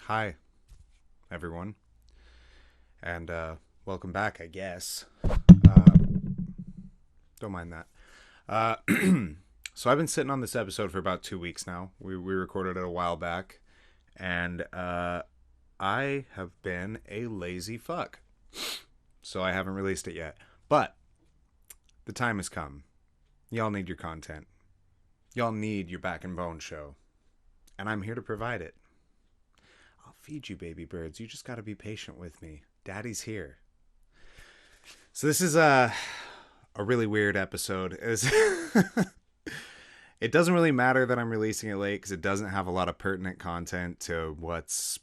Hi, everyone, and welcome back, I guess. Don't mind that. So I've been sitting on this episode for about 2 weeks now. We recorded it a while back, and I have been a lazy fuck. So I haven't released it yet. But the time has come. Y'all need your content. Y'all need your back and bone show. And I'm here to provide it. I'll feed you, baby birds. You just got to be patient with me. Daddy's here. So this is a really weird episode. It doesn't really matter that I'm releasing it late because it doesn't have a lot of pertinent content to what's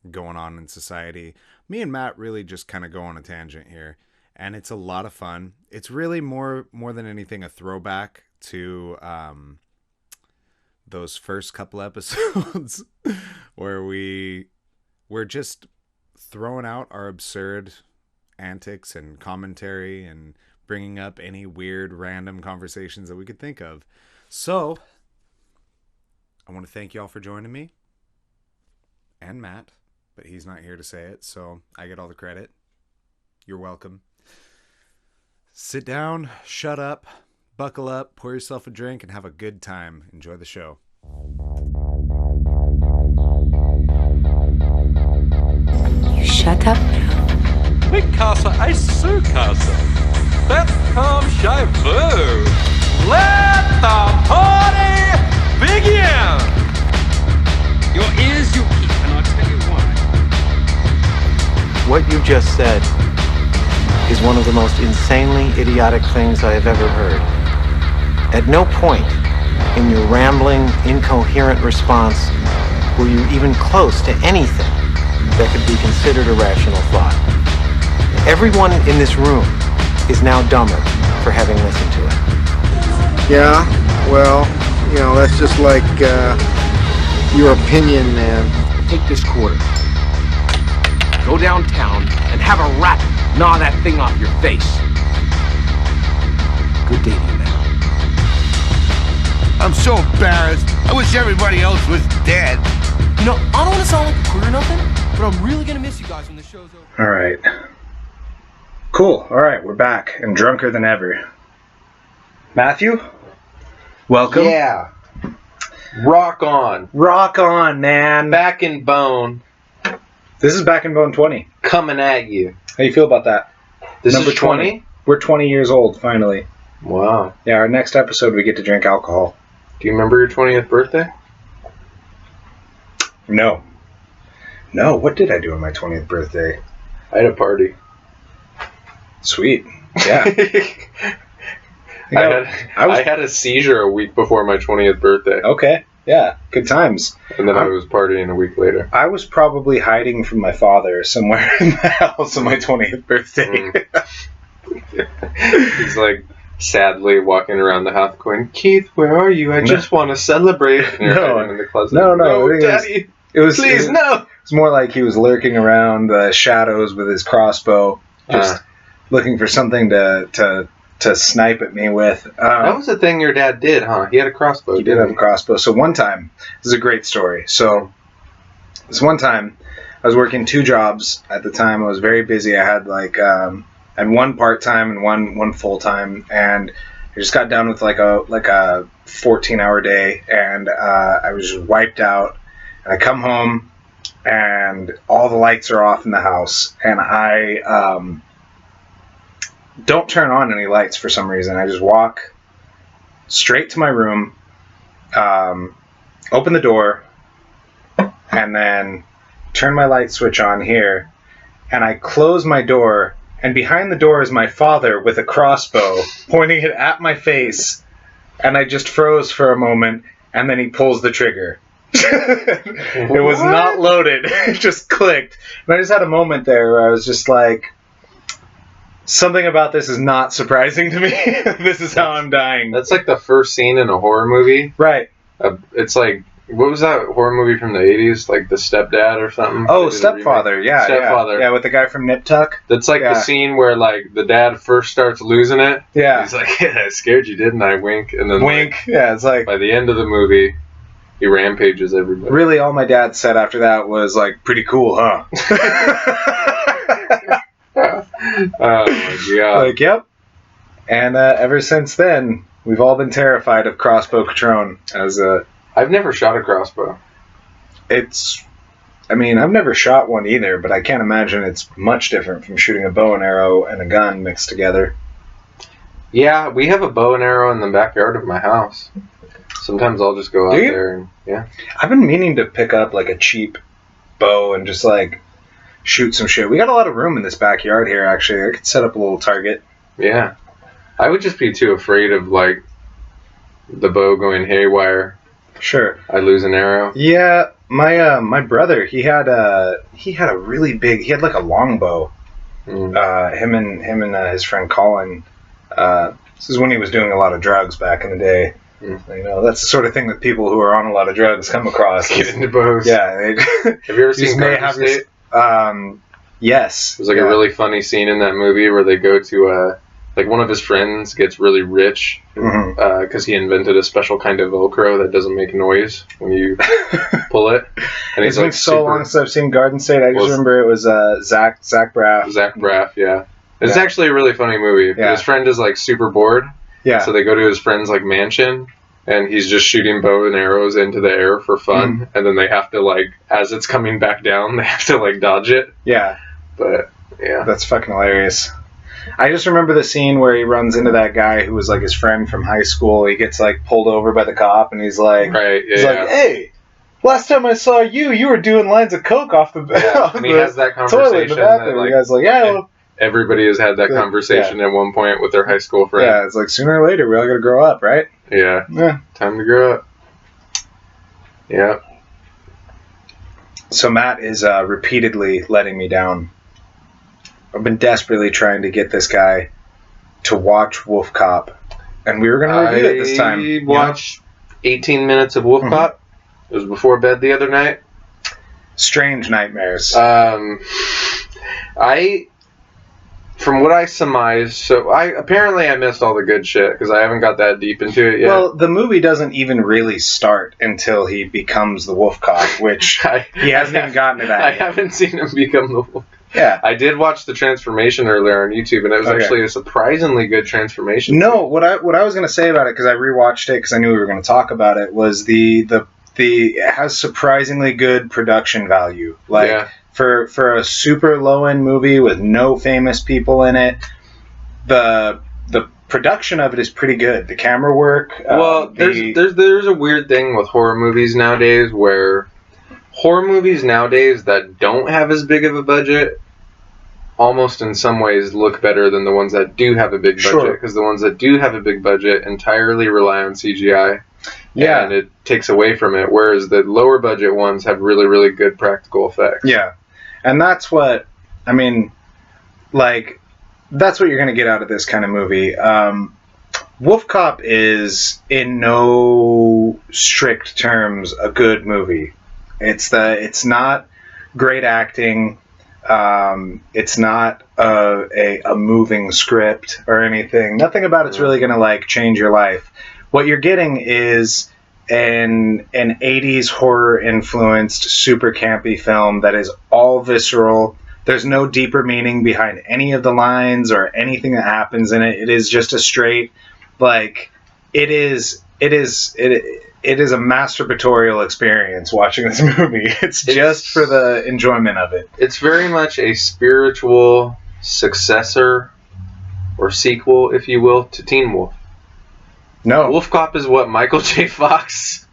going on in society. Me and Matt really just kind of go on a tangent here, and it's a lot of fun. It's really more than anything a throwback to those first couple episodes where we're just throwing out our absurd antics and commentary and bringing up any weird random conversations that we could think of. So I want to thank y'all for joining me and Matt, but he's not here to say it, so I get all the credit. You're welcome. Sit down, shut up, buckle up, pour yourself a drink, and have a good time. Enjoy the show. Shut up now. Picasso, I sue Casa. That come Shivu. Let the party begin. Your ears you keep, and I'll tell you why. What you just said is one of the most insanely idiotic things I have ever heard. At no point in your rambling, incoherent response were you even close to anything that could be considered a rational thought. Everyone in this room is now dumber for having listened to it. Yeah, well, that's just like your opinion, man. Take this quarter. Go downtown and have a rat gnaw that thing off your face. Good day to you now. I'm so embarrassed. I wish everybody else was dead. You know, I don't want to sound like a queer or nothing, but I'm really going to miss you guys when the show's over. All right. Cool. All right, we're back and drunker than ever. Matthew, welcome. Yeah. Rock on. Rock on, man. Back in bone. This is Back in Bone 20. Coming at you. How you feel about that? This Number is 20? We're 20 years old, finally. Wow. Yeah, our next episode we get to drink alcohol. Do you remember your 20th birthday? No. No, what did I do on my 20th birthday? I had a party. Sweet. Yeah. I had a seizure a week before my 20th birthday. Okay. Yeah. Good times. And then I was partying a week later. I was probably hiding from my father somewhere in the house on my 20th birthday. He's like sadly walking around the house going, Keith, where are you? I just want to celebrate. And you're hiding in the closet. No, Daddy. Please, no. It's more like he was lurking around the shadows with his crossbow, just looking for something to snipe at me with. That was the thing your dad did, huh? He had a crossbow. He did have a crossbow. So one time, this is a great story. So this one time, I was working 2 jobs at the time. I was very busy. I had and one part-time and one full-time, and I just got done with like a 14-hour day, and I was just wiped out. And I come home, and all the lights are off in the house, and I don't turn on any lights for some reason. I just walk straight to my room, open the door, and then turn my light switch on here, and I close my door, and behind the door is my father with a crossbow pointing it at my face, and I just froze for a moment, and then he pulls the trigger. It was not loaded. It just clicked. And I just had a moment there where I was just like, something about this is not surprising to me. This is how I'm dying. That's like the first scene in a horror movie. Right. It's like, what was that horror movie from the 80s? Like The Stepdad or something? Oh, Stepfather. Yeah. Stepfather. Yeah, with the guy from Nip Tuck. That's like the scene where like the dad first starts losing it. Yeah. He's like, yeah, I scared you, didn't I? Wink. And then wink. Like, yeah, it's like by the end of the movie, He rampages everybody. Really, all my dad said after that was like, "Pretty cool, huh?" Oh my god! Like, yep. And ever since then, we've all been terrified of crossbow Patron. I've never shot a crossbow. I mean, I've never shot one either, but I can't imagine it's much different from shooting a bow and arrow and a gun mixed together. Yeah, we have a bow and arrow in the backyard of my house. Sometimes I'll just go out there and yeah. I've been meaning to pick up like a cheap bow and just like shoot some shit. We got a lot of room in this backyard here, actually. I could set up a little target. Yeah. I would just be too afraid of like the bow going haywire. Sure. I lose an arrow. Yeah, my brother, he had a really big, he had like a longbow. Him and his friend Colin. This is when he was doing a lot of drugs back in the day. You know, that's the sort of thing that people who are on a lot of drugs come across. Get into bows. Yeah. Have you ever seen Garden State? Yes. There's like a really funny scene in that movie where they go to like one of his friends gets really rich because he invented a special kind of Velcro that doesn't make noise when you pull it. And it's been so long since I've seen Garden State. I just remember it was Zach Braff. Zach Braff, yeah. It's actually a really funny movie. Yeah. His friend is like super bored. Yeah. So they go to his friend's like mansion, and he's just shooting bow and arrows into the air for fun. And then they have to like, as it's coming back down, they have to like dodge it. Yeah. But yeah, that's fucking hilarious. I just remember the scene where he runs into that guy who was like his friend from high school. He gets like pulled over by the cop, and he's like, like, "Hey, last time I saw you, you were doing lines of coke off the and he has that conversation. The guy's like, "Yeah." Everybody has had that conversation at one point with their high school friend. Yeah, it's like sooner or later we all got to grow up, right? Yeah. Yeah. Time to grow up. Yeah. So Matt is repeatedly letting me down. I've been desperately trying to get this guy to watch Wolf Cop, and we were going to review it this time. I watched 18 minutes of Wolf Cop. It was before bed the other night. Strange nightmares. From what I surmised, apparently I missed all the good shit because I haven't got that deep into it yet. Well, the movie doesn't even really start until he becomes the Wolf Cop, which he hasn't even gotten to that I yet. haven't seen him become the Wolf. Yeah. I did watch the transformation earlier on YouTube, and it was actually a surprisingly good transformation. No, what I was going to say about it, because I rewatched it because I knew we were going to talk about it, was it has surprisingly good production value. Like, for a super low end movie with no famous people in it, the production of it is pretty good. The camera work. Well, there's a weird thing with horror movies nowadays where horror movies nowadays that don't have as big of a budget almost in some ways look better than the ones that do have a big budget, because the ones that do have a big budget entirely rely on CGI. Yeah. And it takes away from it, whereas the lower budget ones have really, really good practical effects. Yeah. And that's what, I mean, like, that's what you're going to get out of this kind of movie. Wolf Cop is, in no strict terms, a good movie. It's not great acting. It's not a moving script or anything. Nothing about it's really going to, like, change your life. What you're getting is an 80s horror influenced super campy film that is all visceral. There's no deeper meaning behind any of the lines or anything that happens in it. It is just a straight, like, it is a masturbatorial experience watching this movie. It's just for the enjoyment of it. It's very much a spiritual successor or sequel, if you will, to Teen Wolf. No. Wolf Cop is what Michael J. Fox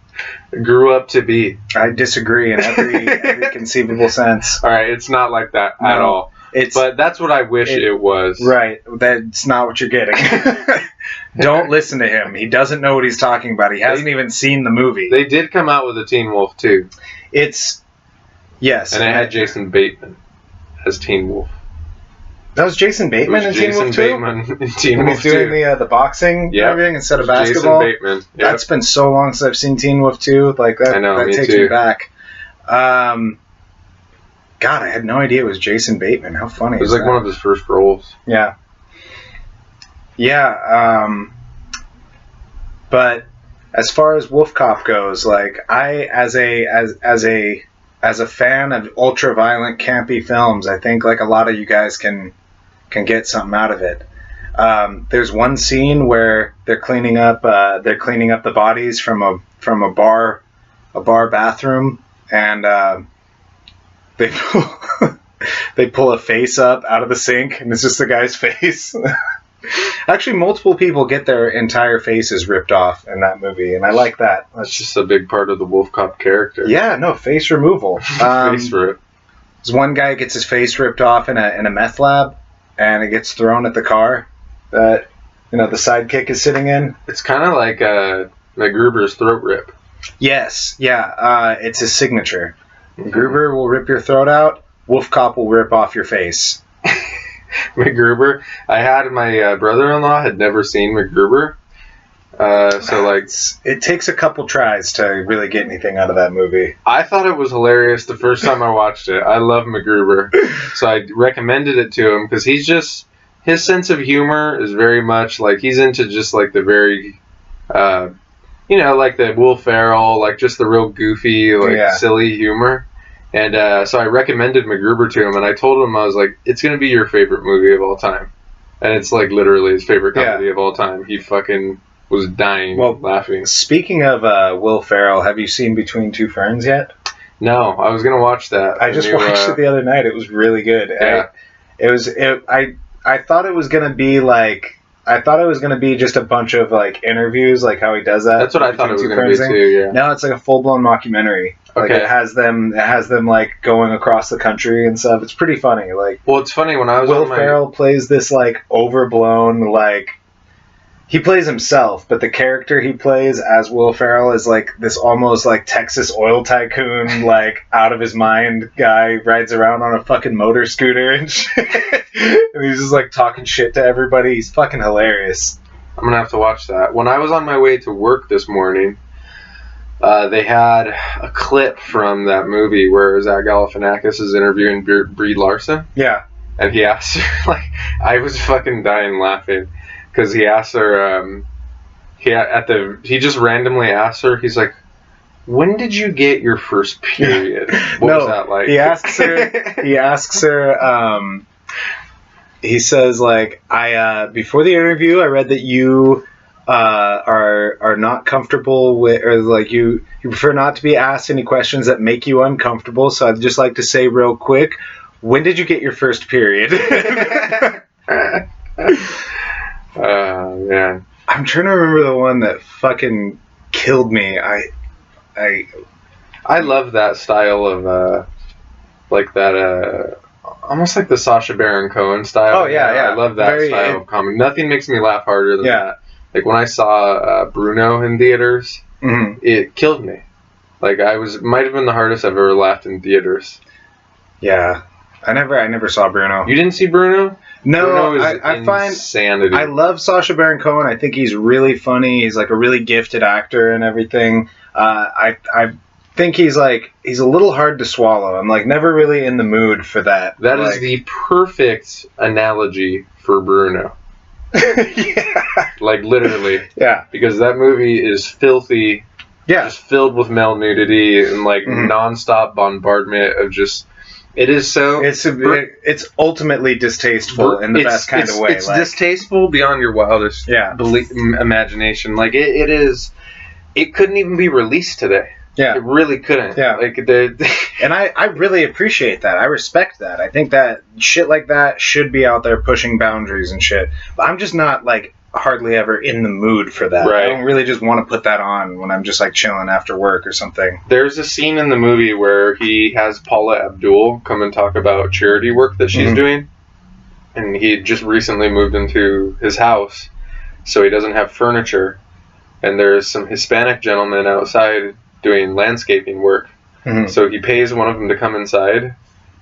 grew up to be. I disagree in every conceivable sense. All right, it's not like that at all. But that's what I wish it was. Right, that's not what you're getting. Don't listen to him. He doesn't know what he's talking about. He hasn't even seen the movie. They did come out with a Teen Wolf too. Yes. And it had Jason Bateman as Teen Wolf. That was Jason Bateman in Teen Wolf 2? Bateman in Teen when Wolf he's doing the boxing and everything instead of basketball. Jason Bateman. Yep. That's been so long since I've seen Teen Wolf 2. Like, that, I know, that me takes too. me back. God, I had no idea it was Jason Bateman. How funny It was like one of his first roles. Yeah. Yeah. But as far as Wolf Cop goes, like I as a fan of ultra violent campy films, I think like a lot of you guys can get something out of it. There's one scene where they're cleaning up the bodies from a bar bathroom, and they they pull a face up out of the sink, and it's just the guy's face. Actually, multiple people get their entire faces ripped off in that movie, and I like that. That's just a big part of the Wolf Cop character. Yeah, no, face removal. Face rip. There's one guy gets his face ripped off in a meth lab, and it gets thrown at the car that the sidekick is sitting in. It's kind of like MacGruber's throat rip. Yes, yeah, it's his signature. MacGruber will rip your throat out. Wolf Cop will rip off your face. MacGruber. I had my brother-in-law had never seen MacGruber, so like it takes a couple tries to really get anything out of that movie. I thought it was hilarious the first time I watched it. I love MacGruber, so I recommended it to him because his sense of humor is very much like he's into just like the very, like the Will Ferrell, like just the real goofy, silly humor. And so I recommended MacGruber to him, and I told him, I was like, it's going to be your favorite movie of all time. And it's like literally his favorite comedy of all time. He fucking was dying laughing. Speaking of Will Ferrell, have you seen Between Two Ferns yet? No, I was going to watch that. I just watched it the other night. It was really good. Yeah. I thought it was going to be like... I thought it was going to be just a bunch of like interviews, like how he does that. That's what I thought it was going to be too. Yeah. No, it's like a full-blown mockumentary. Like Okay. it has them like going across the country and stuff. It's pretty funny. Like, well, it's funny when I was Will Ferrell plays this like overblown like he plays himself, but the character he plays as Will Ferrell is like this almost like Texas oil tycoon, like out of his mind guy, rides around on a fucking motor scooter and shit. And he's just like talking shit to everybody. He's fucking hilarious. I'm gonna have to watch that. When I was on my way to work this morning, they had a clip from that movie where Zach Galifianakis is interviewing Brie Larson. Yeah. And he asked her, like, I was fucking dying laughing because he asked her, he just randomly asked her, he's like, when did you get your first period? What was that like? He asks her, he says, like, before the interview, I read that you are not comfortable with, or like you prefer not to be asked any questions that make you uncomfortable. So I'd just like to say real quick, when did you get your first period? Man. I'm trying to remember the one that fucking killed me. I love that style of like that almost like the Sacha Baron Cohen style. Oh yeah. I love that style of comedy. Nothing makes me laugh harder than that. Like when I saw Bruno in theaters, it killed me. Like might have been the hardest I've ever laughed in theaters. Yeah. I never saw Bruno. You didn't see Bruno? No, Bruno is I find insanity. I love Sacha Baron Cohen. I think he's really funny. He's like a really gifted actor and everything. I think he's a little hard to swallow. I'm like never really in the mood for that. That is the perfect analogy for Bruno. Yeah. Like literally. Yeah. Because that movie is filthy. Yeah. Just filled with male nudity and like nonstop bombardment of just. It is so. It's ultimately distasteful in the best kind of way. It's distasteful beyond your wildest imagination. Like it is. It couldn't even be released today. Yeah, it really couldn't. Yeah, like and I really appreciate that. I respect that. I think that shit like that should be out there pushing boundaries and shit. But I'm just not like hardly ever in the mood for that. Right. I don't really just want to put that on when I'm just like chilling after work or something. There's a scene in the movie where he has Paula Abdul come and talk about charity work that she's doing, and he just recently moved into his house, so he doesn't have furniture, and there's some Hispanic gentlemen outside doing landscaping work. So he pays one of them to come inside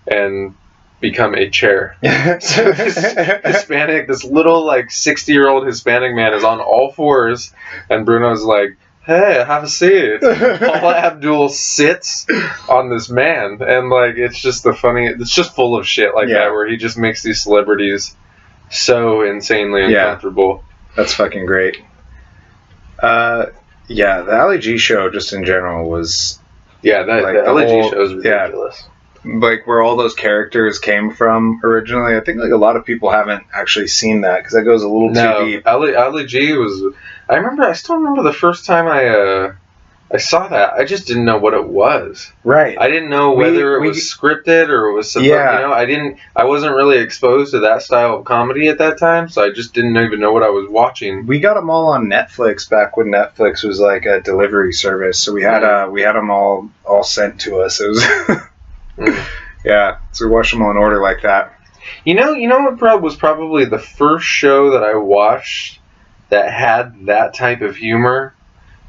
and become a chair. So this little like 60-year-old Hispanic man is on all fours, and Bruno's like, hey, have a seat. Paula Abdul sits on this man, and like it's just it's just full of shit like that, where he just makes these celebrities so insanely uncomfortable. That's fucking great. Yeah, the Ali G show just in general was Yeah, that like the the LG whole- show is ridiculous. like where all those characters came from originally. I think like a lot of people haven't actually seen that because that goes a little too deep. Ali G was. I still remember the first time I saw that. I just didn't know what it was. Right. I didn't know whether it was scripted or it was something. Yeah. You know, I wasn't really exposed to that style of comedy at that time, so I just didn't even know what I was watching. We got them all on Netflix back when Netflix was like a delivery service. So we had them all sent to us. It was yeah. So we watched them all in order like that. You know what was probably the first show that I watched that had that type of humor,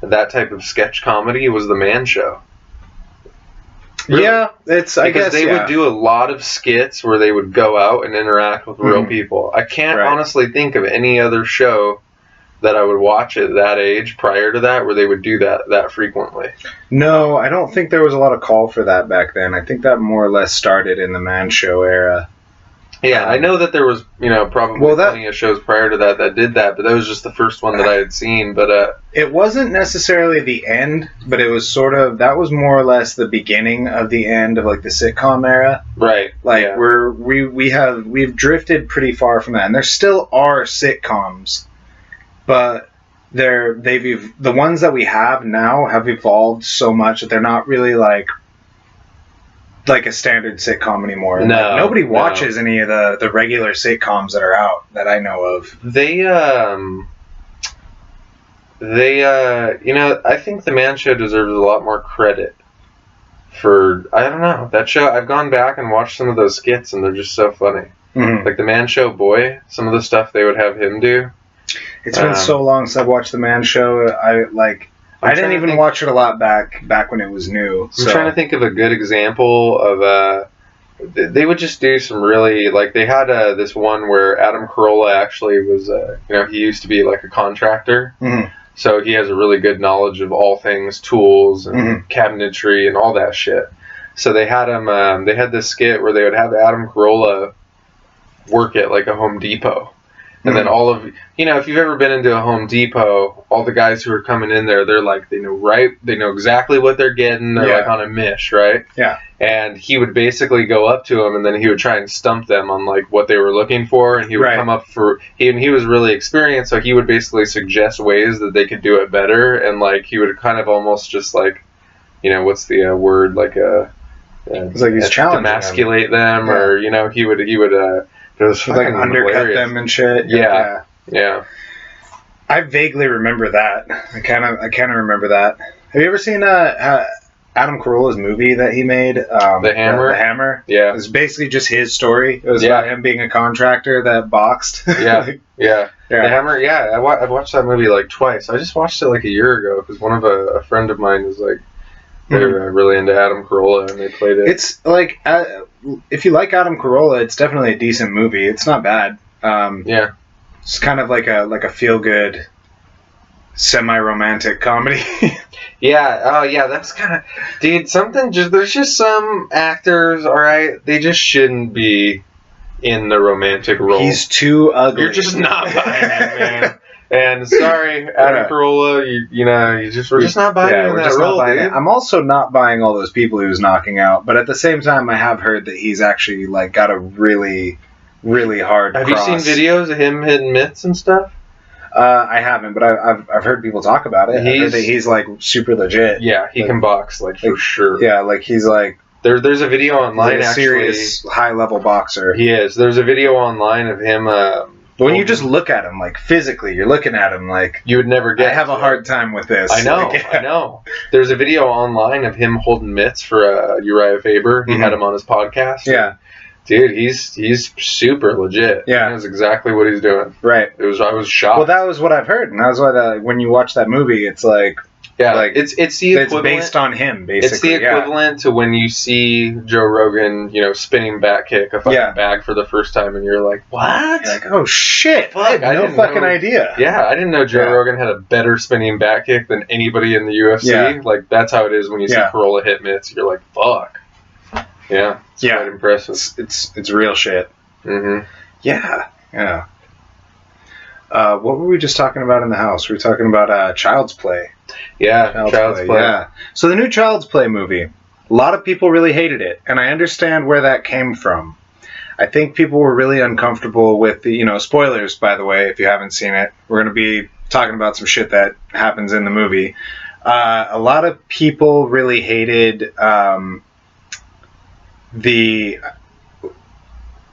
that type of sketch comedy was The Man Show. Really? Yeah, it's because they would do a lot of skits where they would go out and interact with real people. I can't honestly think of any other show that I would watch at that age prior to that where they would do that frequently. No, I don't think there was a lot of call for that back then. I think that more or less started in the Man Show era. Yeah, I know that there was, probably plenty of shows prior to that did that, but that was just the first one that I had seen. But it wasn't necessarily the end, but it was that was more or less the beginning of the end of like the sitcom era. Right. Like we've drifted pretty far from that, and there still are sitcoms, but the ones that we have now have evolved so much that they're not really like a standard sitcom anymore. No, like, nobody watches any of the regular sitcoms that are out that I know of. I think The Man Show deserves a lot more credit for, I don't know, that show. I've gone back and watched some of those skits and they're just so funny. Mm-hmm. Like The Man Show Boy, some of the stuff they would have him do. It's been so long since I've watched The Man Show. I didn't even watch it a lot back when it was new. I'm trying to think of a good example of they would just do some really, like, they had this one where Adam Carolla actually was he used to be like a contractor, so he has a really good knowledge of all things tools and cabinetry and all that shit. So they had him they had this skit where they would have Adam Carolla work at like a Home Depot. And then all of, if you've ever been into a Home Depot, all the guys who are coming in there, they're like, they know exactly what they're getting. They're like on a mish, right? Yeah. And he would basically go up to them and then he would try and stump them on like what they were looking for. And he would come up he was really experienced. So he would basically suggest ways that they could do it better. And like, he would kind of almost just like, what's the word? Like it's like he's challenging emasculate them or, he would it was like undercut them and shit. Yeah. I vaguely remember that. I kind of remember that. Have you ever seen Adam Carolla's movie that he made? The Hammer. The Hammer. Yeah. It was basically just his story. It was about him being a contractor that boxed. Yeah. The Hammer. Yeah, I've watched that movie like twice. I just watched it like a year ago because one of a friend of mine was like, they're really into Adam Carolla and they played it. It's like, if you like Adam Carolla, it's definitely a decent movie. It's not bad. It's kind of like a feel-good, semi-romantic comedy. That's kind of, dude, there's just some actors, alright, they just shouldn't be in the romantic role. He's too ugly. You're just not buying it, man. And sorry, Adam Carolla, we're just not buying in that role, dude. I'm also not buying all those people he was knocking out, but at the same time, I have heard that he's actually like got a really, really hard Have cross. you seen videos of him hitting mitts and stuff? I haven't, but I've heard people talk about it. I've heard that he's like super legit. Yeah, he can box like for sure. Yeah, like he's like there's a video online he's a actually. Serious high level boxer. He is. There's a video online of him. When you just look at him, like physically, you're looking at him like you would never get. I have a hard time with this. I know. I know. There's a video online of him holding mitts for Uriah Faber. He had him on his podcast. Yeah. Dude, he's super legit. Yeah. He knows exactly what he's doing. Right. I was shocked. Well, that was what I've heard, and that's why when you watch that movie, it's like it's the equivalent. It's based on him, basically. It's the equivalent to when you see Joe Rogan, spinning back kick a fucking bag for the first time, and you're like, what? You're like, oh shit! Fuck, I had no fucking idea. Yeah, I didn't know Joe Rogan had a better spinning back kick than anybody in the UFC. Yeah. Like that's how it is when you see Carolla hit mitts. You're like, fuck. Yeah, it's quite impressive. It's real shit. Mm-hmm. Yeah. What were we just talking about in the house? We were talking about Child's Play. Yeah, Child's Play. Yeah. So the new Child's Play movie, a lot of people really hated it, and I understand where that came from. I think people were really uncomfortable with the, spoilers, by the way, if you haven't seen it. We're going to be talking about some shit that happens in the movie. A lot of people really hated the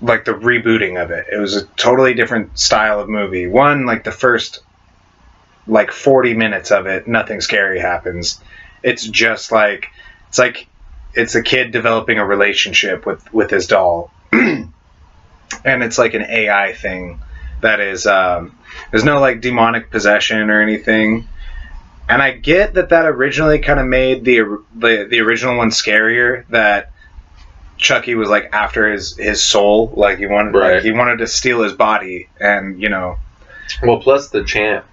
rebooting of it. It was a totally different style of movie. One, the first 40 minutes of it, nothing scary happens. It's just it's a kid developing a relationship with his doll. And it's like an AI thing that is there's no demonic possession or anything. And I get that originally kind of made the original one scarier, that Chucky was after his soul, he wanted he wanted to steal his body, and Well, plus the chant,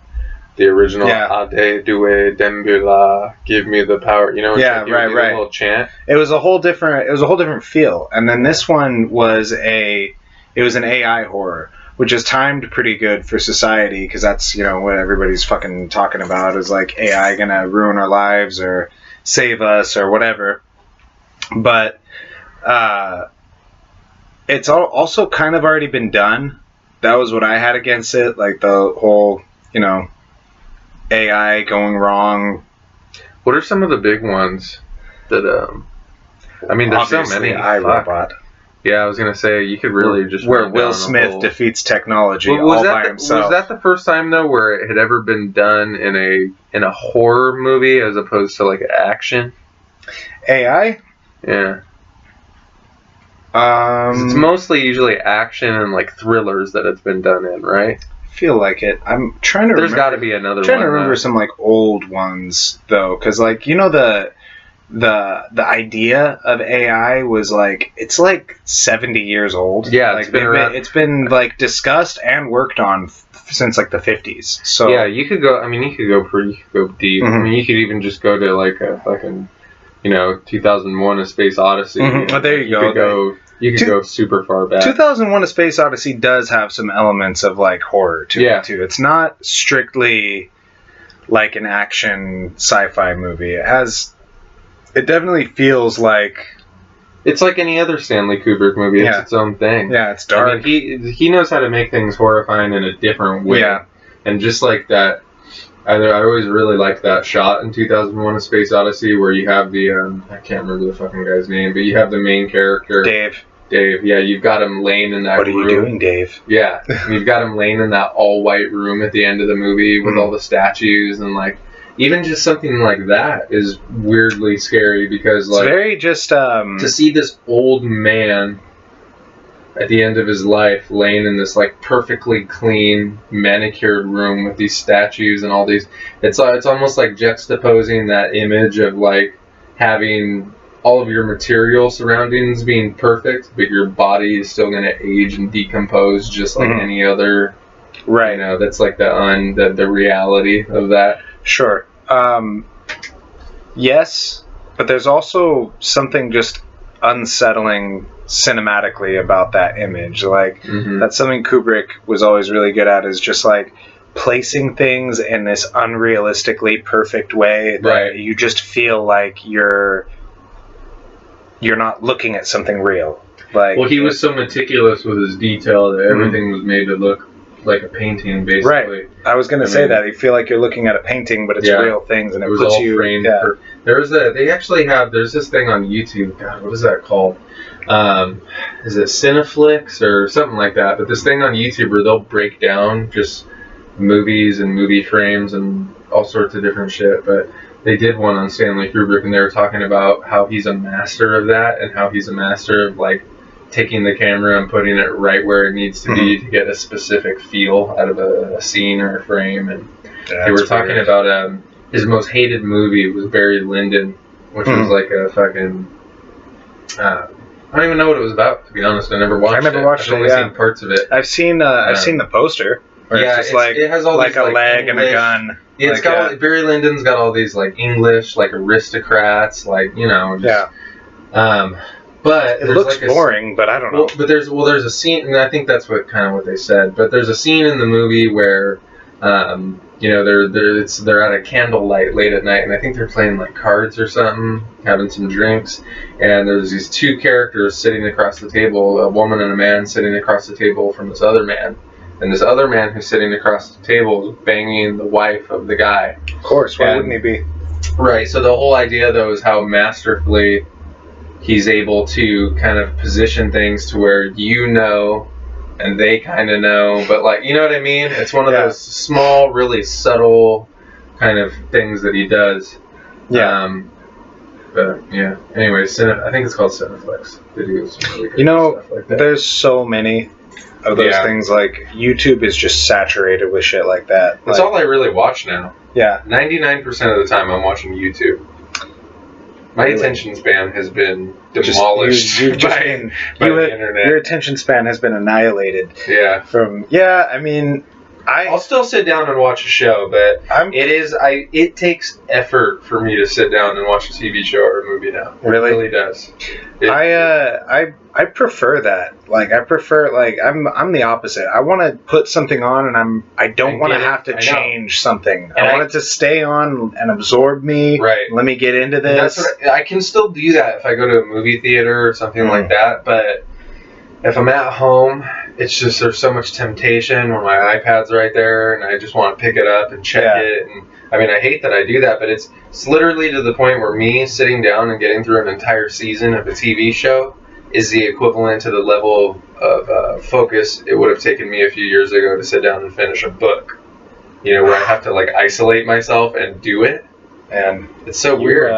the original Ade Due Dembula, give me the power. Right. The little chant. It was a whole different feel. And then this one was an AI horror, which is timed pretty good for society, because that's what everybody's fucking talking about, is AI gonna ruin our lives or save us or whatever. But it's also kind of already been done. That was what I had against it, the whole AI going wrong. What are some of the big ones that there's so many. iRobot. Yeah, I was gonna say you could really just where Will Smith defeats technology all by himself. Was that the first time though where it had ever been done in a horror movie as opposed to action? AI? Yeah. It's mostly usually action and thrillers that it's been done in, right? I feel like it. I'm trying to. There's got to be another. I'm trying one, to remember some old ones though, because the idea of AI was it's 70 years old. Yeah, it's been around. It's been discussed and worked on since the 50s. So yeah, you could go. You could go deep. Mm-hmm. You could even just go to a fucking 2001: A Space Odyssey. Mm-hmm. Oh, there you go. You could go super far back. 2001: A Space Odyssey does have some elements of horror to it too. It's not strictly an action sci-fi movie. It definitely feels it's like any other Stanley Kubrick movie. It's its own thing. Yeah, it's dark. He knows how to make things horrifying in a different way. Yeah. And just like that, I always really liked that shot in 2001: A Space Odyssey where you have the I can't remember the fucking guy's name, but you have the main character Dave. Yeah, you've got him laying in that room. What are you doing, Dave? Yeah, you've got him laying in that all-white room at the end of the movie with all the statues, and even just something like that is weirdly scary, because it's very just to see this old man at the end of his life laying in this perfectly clean manicured room with these statues and all these, it's almost like juxtaposing that image of having all of your material surroundings being perfect, but your body is still going to age and decompose just like any other. Right. That's the reality of that. Sure. Yes, but there's also something just unsettling cinematically about that image. That's something Kubrick was always really good at, is just placing things in this unrealistically perfect way that you just feel you're not looking at something real. He was so meticulous with his detail that everything was made to look like a painting, basically. Right. I was going to say that. You feel like you're looking at a painting, but it's real things, and it was puts all you framed. Yeah. There's this thing on YouTube. God, what is that called? Is it Cineflix or something like that? But this thing on YouTube where they'll break down just movies and movie frames and all sorts of different shit. But they did one on Stanley Kubrick, and they were talking about how he's a master of that, and how he's a master of taking the camera and putting it right where it needs to be to get a specific feel out of a scene or a frame. And they were talking about his most hated movie was Barry Lyndon, which was a fucking I don't even know what it was about, to be honest. I never watched it. I've only seen parts of it. I've seen the poster. Where it's just it has all these, a leg and a gun. It's got Barry Lyndon's got all these English aristocrats, but it looks boring, but I don't know. But there's a scene, and I think that's what they said. But there's a scene in the movie where You know, they're at a candlelight late at night, and I think they're playing like cards or something, having some drinks. And there's these two characters sitting across the table, a woman and a man sitting across the table from this other man. And this other man who's sitting across the table is banging the wife of the guy. Of course, why wouldn't he be? Right. So the whole idea, though, is how masterfully he's able to kind of position things to where you know, and they kind of know, but like, you know what I mean? It's one of those small, really subtle kind of things that he does. Yeah. But yeah. Anyway, I think it's called Cineflex videos. Really good You know, stuff like that. there's so many of those things. Like YouTube is just saturated with shit like that. That's all I really watch now. Yeah. 99% of the time I'm watching YouTube. My attention span has been demolished You've just by been, the internet. Your attention span has been annihilated. Yeah. I mean, I'll still sit down and watch a show, but it takes effort for me to sit down and watch a TV show or a movie now. It really does. I prefer that. Like I'm the opposite. I want to put something on and I don't want to have to change something. I want it to stay on and absorb me. Right. Let me get into this. I can still do that if I go to a movie theater or something like that, but if I'm at home, it's just there's so much temptation when my iPad's right there and I just want to pick it up and check it. And I mean, I hate that I do that, but it's literally to the point where me sitting down and getting through an entire season of a TV show is the equivalent to the level of focus it would have taken me a few years ago to sit down and finish a book. You know, where I have to like isolate myself and do it. And it's so weird.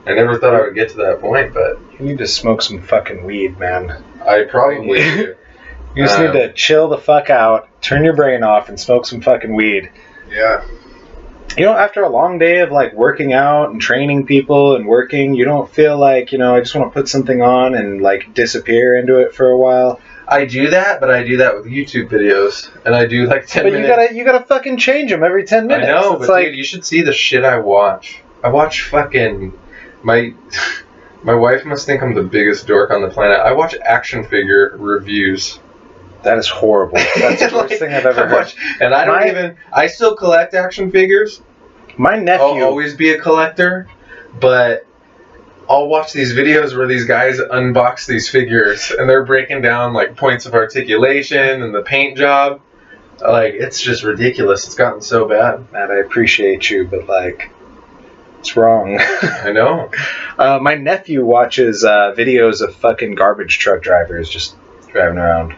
I never thought I would get to that point, but you need to smoke some fucking weed, man. I probably do. You just need to chill the fuck out, turn your brain off, and smoke some fucking weed. Yeah. You know, after a long day of like working out and training people and working, you don't feel like, you know, I just want to put something on and like disappear into it for a while. I do that, but I do that with YouTube videos, and I do like 10 minutes. But you gotta fucking change them every 10 minutes. I know, it's but like, dude, you should see the shit I watch. I watch fucking my wife must think I'm the biggest dork on the planet. I watch action figure reviews. That is horrible. That's the worst thing I've ever heard. And I still collect action figures. My nephew... I'll always be a collector, but I'll watch these videos where these guys unbox these figures, and they're breaking down, like, points of articulation and the paint job. Like, it's just ridiculous. It's gotten so bad. Man, I appreciate you, but, like, it's wrong. I know. My nephew watches videos of fucking garbage truck drivers just driving around.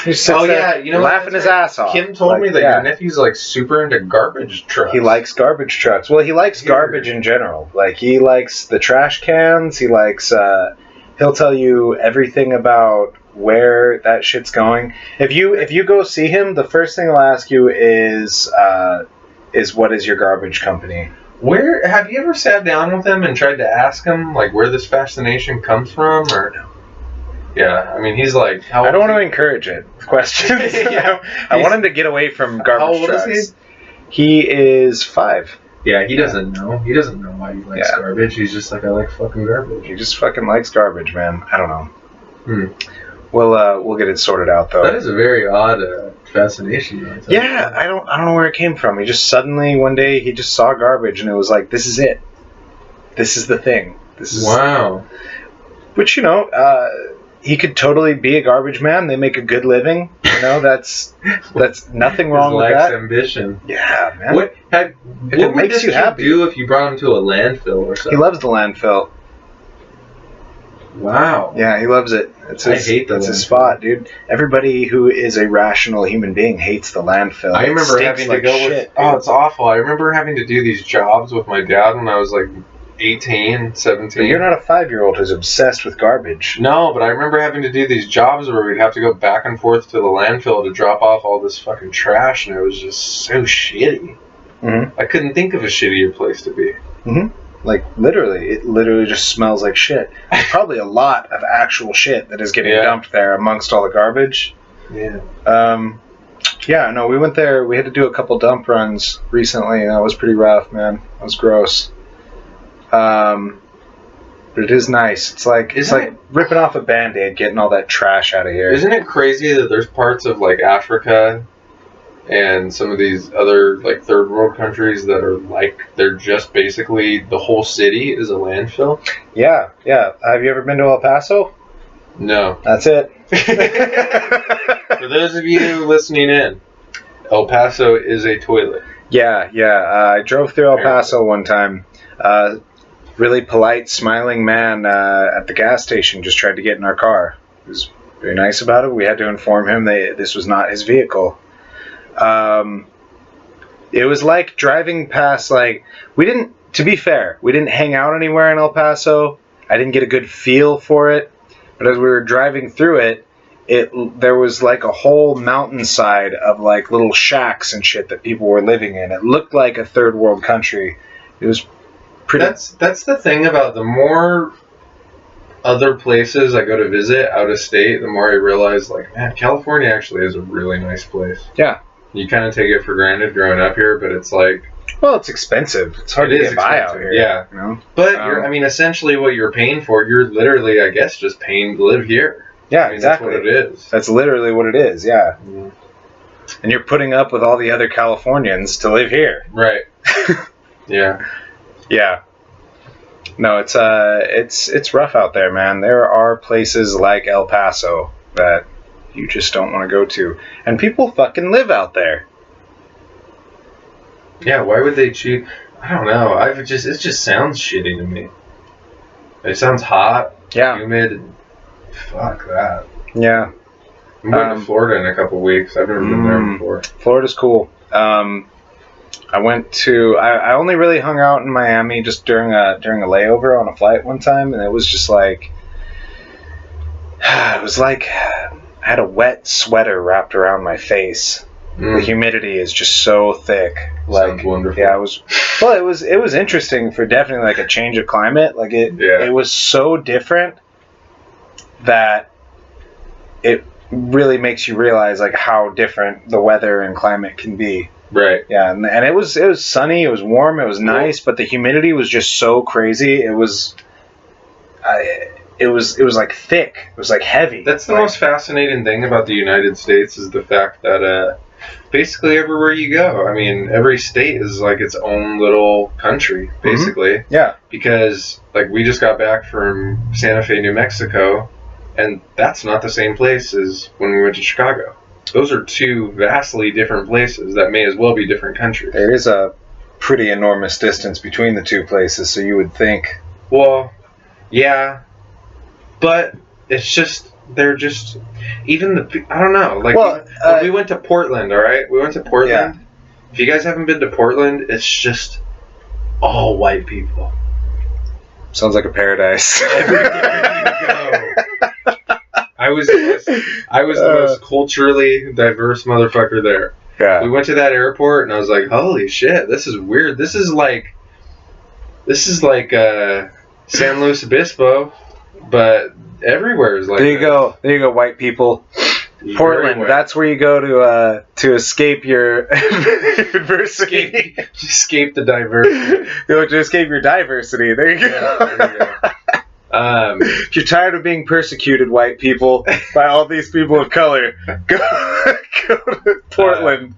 He sits there you know, laughing his ass off. Kim told me that your nephew's like super into garbage trucks. He likes garbage trucks. Well, he likes garbage in general. Like he likes the trash cans. He likes. He'll tell you everything about where that shit's going. If you go see him, the first thing he'll ask you is what is your garbage company? Where have you ever sat down with him and tried to ask him like where this fascination comes from, or no? Yeah, I mean, he's like... I don't want to encourage it. Questions. I want him to get away from garbage trucks. How old is he? He is 5. Yeah, he doesn't know. He doesn't know why he likes garbage. He's just like, I like fucking garbage. He just fucking likes garbage, man. I don't know. We'll get it sorted out, though. That is a very odd fascination. Yeah, I don't know where it came from. He just suddenly, one day, he just saw garbage, and it was like, this is it. This is the thing. This is... Wow. Which, you know... he could totally be a garbage man. They make a good living. You know, that's nothing wrong with that. Ambition. Yeah, man. What makes you happy? Do if you brought him to a landfill or something? He loves the landfill. Wow. Yeah, he loves it. It's his spot, dude. Everybody who is a rational human being hates the landfill. I remember having to go with... Oh, it's awful. I remember having to do these jobs with my dad when I was like 18, 17. But you're not a 5-year-old who's obsessed with garbage. No, but I remember having to do these jobs where we'd have to go back and forth to the landfill to drop off all this fucking trash, and it was just so shitty. I couldn't think of a shittier place to be. Like, literally, it literally just smells like shit. There's probably a lot of actual shit that is getting dumped there amongst all the garbage. Yeah. Yeah, no, we went there. We had to do a couple dump runs recently, and that was pretty rough, man. That was gross. But it is nice. It's like ripping off a Band-Aid, getting all that trash out of here. Isn't it crazy that there's parts of like Africa and some of these other like third world countries that are like they're just basically the whole city is a landfill. Yeah. Have you ever been to El Paso? No. That's it. For those of you listening in, El Paso is a toilet. Yeah. I drove through El Paso one time. Really polite, smiling man at the gas station just tried to get in our car. He was very nice about it. We had to inform him this was not his vehicle. It was like driving past, to be fair, we didn't hang out anywhere in El Paso. I didn't get a good feel for it. But as we were driving through it, there was like a whole mountainside of like little shacks and shit that people were living in. It looked like a third world country. It was pretty... That's the thing about the more other places I go to visit out of state, the more I realize, like, man, California actually is a really nice place. Yeah. You kind of take it for granted growing up here, but it's like... Well, it's expensive. It's hard to get by out here. Yeah. You know? But, essentially what you're paying for, you're literally, I guess, just paying to live here. Yeah, exactly. That's what it is. That's literally what it is, yeah. Mm. And you're putting up with all the other Californians to live here. Right. Yeah. Yeah. No, it's rough out there, man. There are places like El Paso that you just don't want to go to. And people fucking live out there. Yeah, why would they choose? I don't know. It just sounds shitty to me. It sounds hot, humid. Fuck that. Yeah. I'm going to Florida in a couple weeks. I've never been there before. Florida's cool. I went to... I only really hung out in Miami just during a layover on a flight one time, and it was just like... It was like I had a wet sweater wrapped around my face. The humidity is just so thick. Sounds wonderful. Yeah, it was... Well, it was interesting for definitely like a change of climate. Like it was so different that it really makes you realize like how different the weather and climate can be. Right. Yeah, and it was sunny, it was warm, it was nice, but the humidity was just so crazy. It was like thick. It was like heavy. That's the most fascinating thing about the United States is the fact that basically everywhere you go, I mean, every state is like its own little country, basically. Mm-hmm. Yeah. Because like we just got back from Santa Fe, New Mexico, and that's not the same place as when we went to Chicago. Those are two vastly different places that may as well be different countries. There is a pretty enormous distance between the two places, so you would think... Well, yeah, but it's just, they're just, even the, I don't know, like, when we went to Portland, alright? We went to Portland. Yeah. If you guys haven't been to Portland, it's just all white people. Sounds like a paradise. Everywhere you go. I was the most culturally diverse motherfucker there. Yeah. We went to that airport and I was like, holy shit, this is weird. This is like San Luis Obispo, but everywhere is like There you go, white people. Portland, that's where you go to escape your adversity. Escape the diversity. To escape your diversity. There you go. Yeah, there you go. If you're tired of being persecuted, white people, by all these people of color, go to Portland.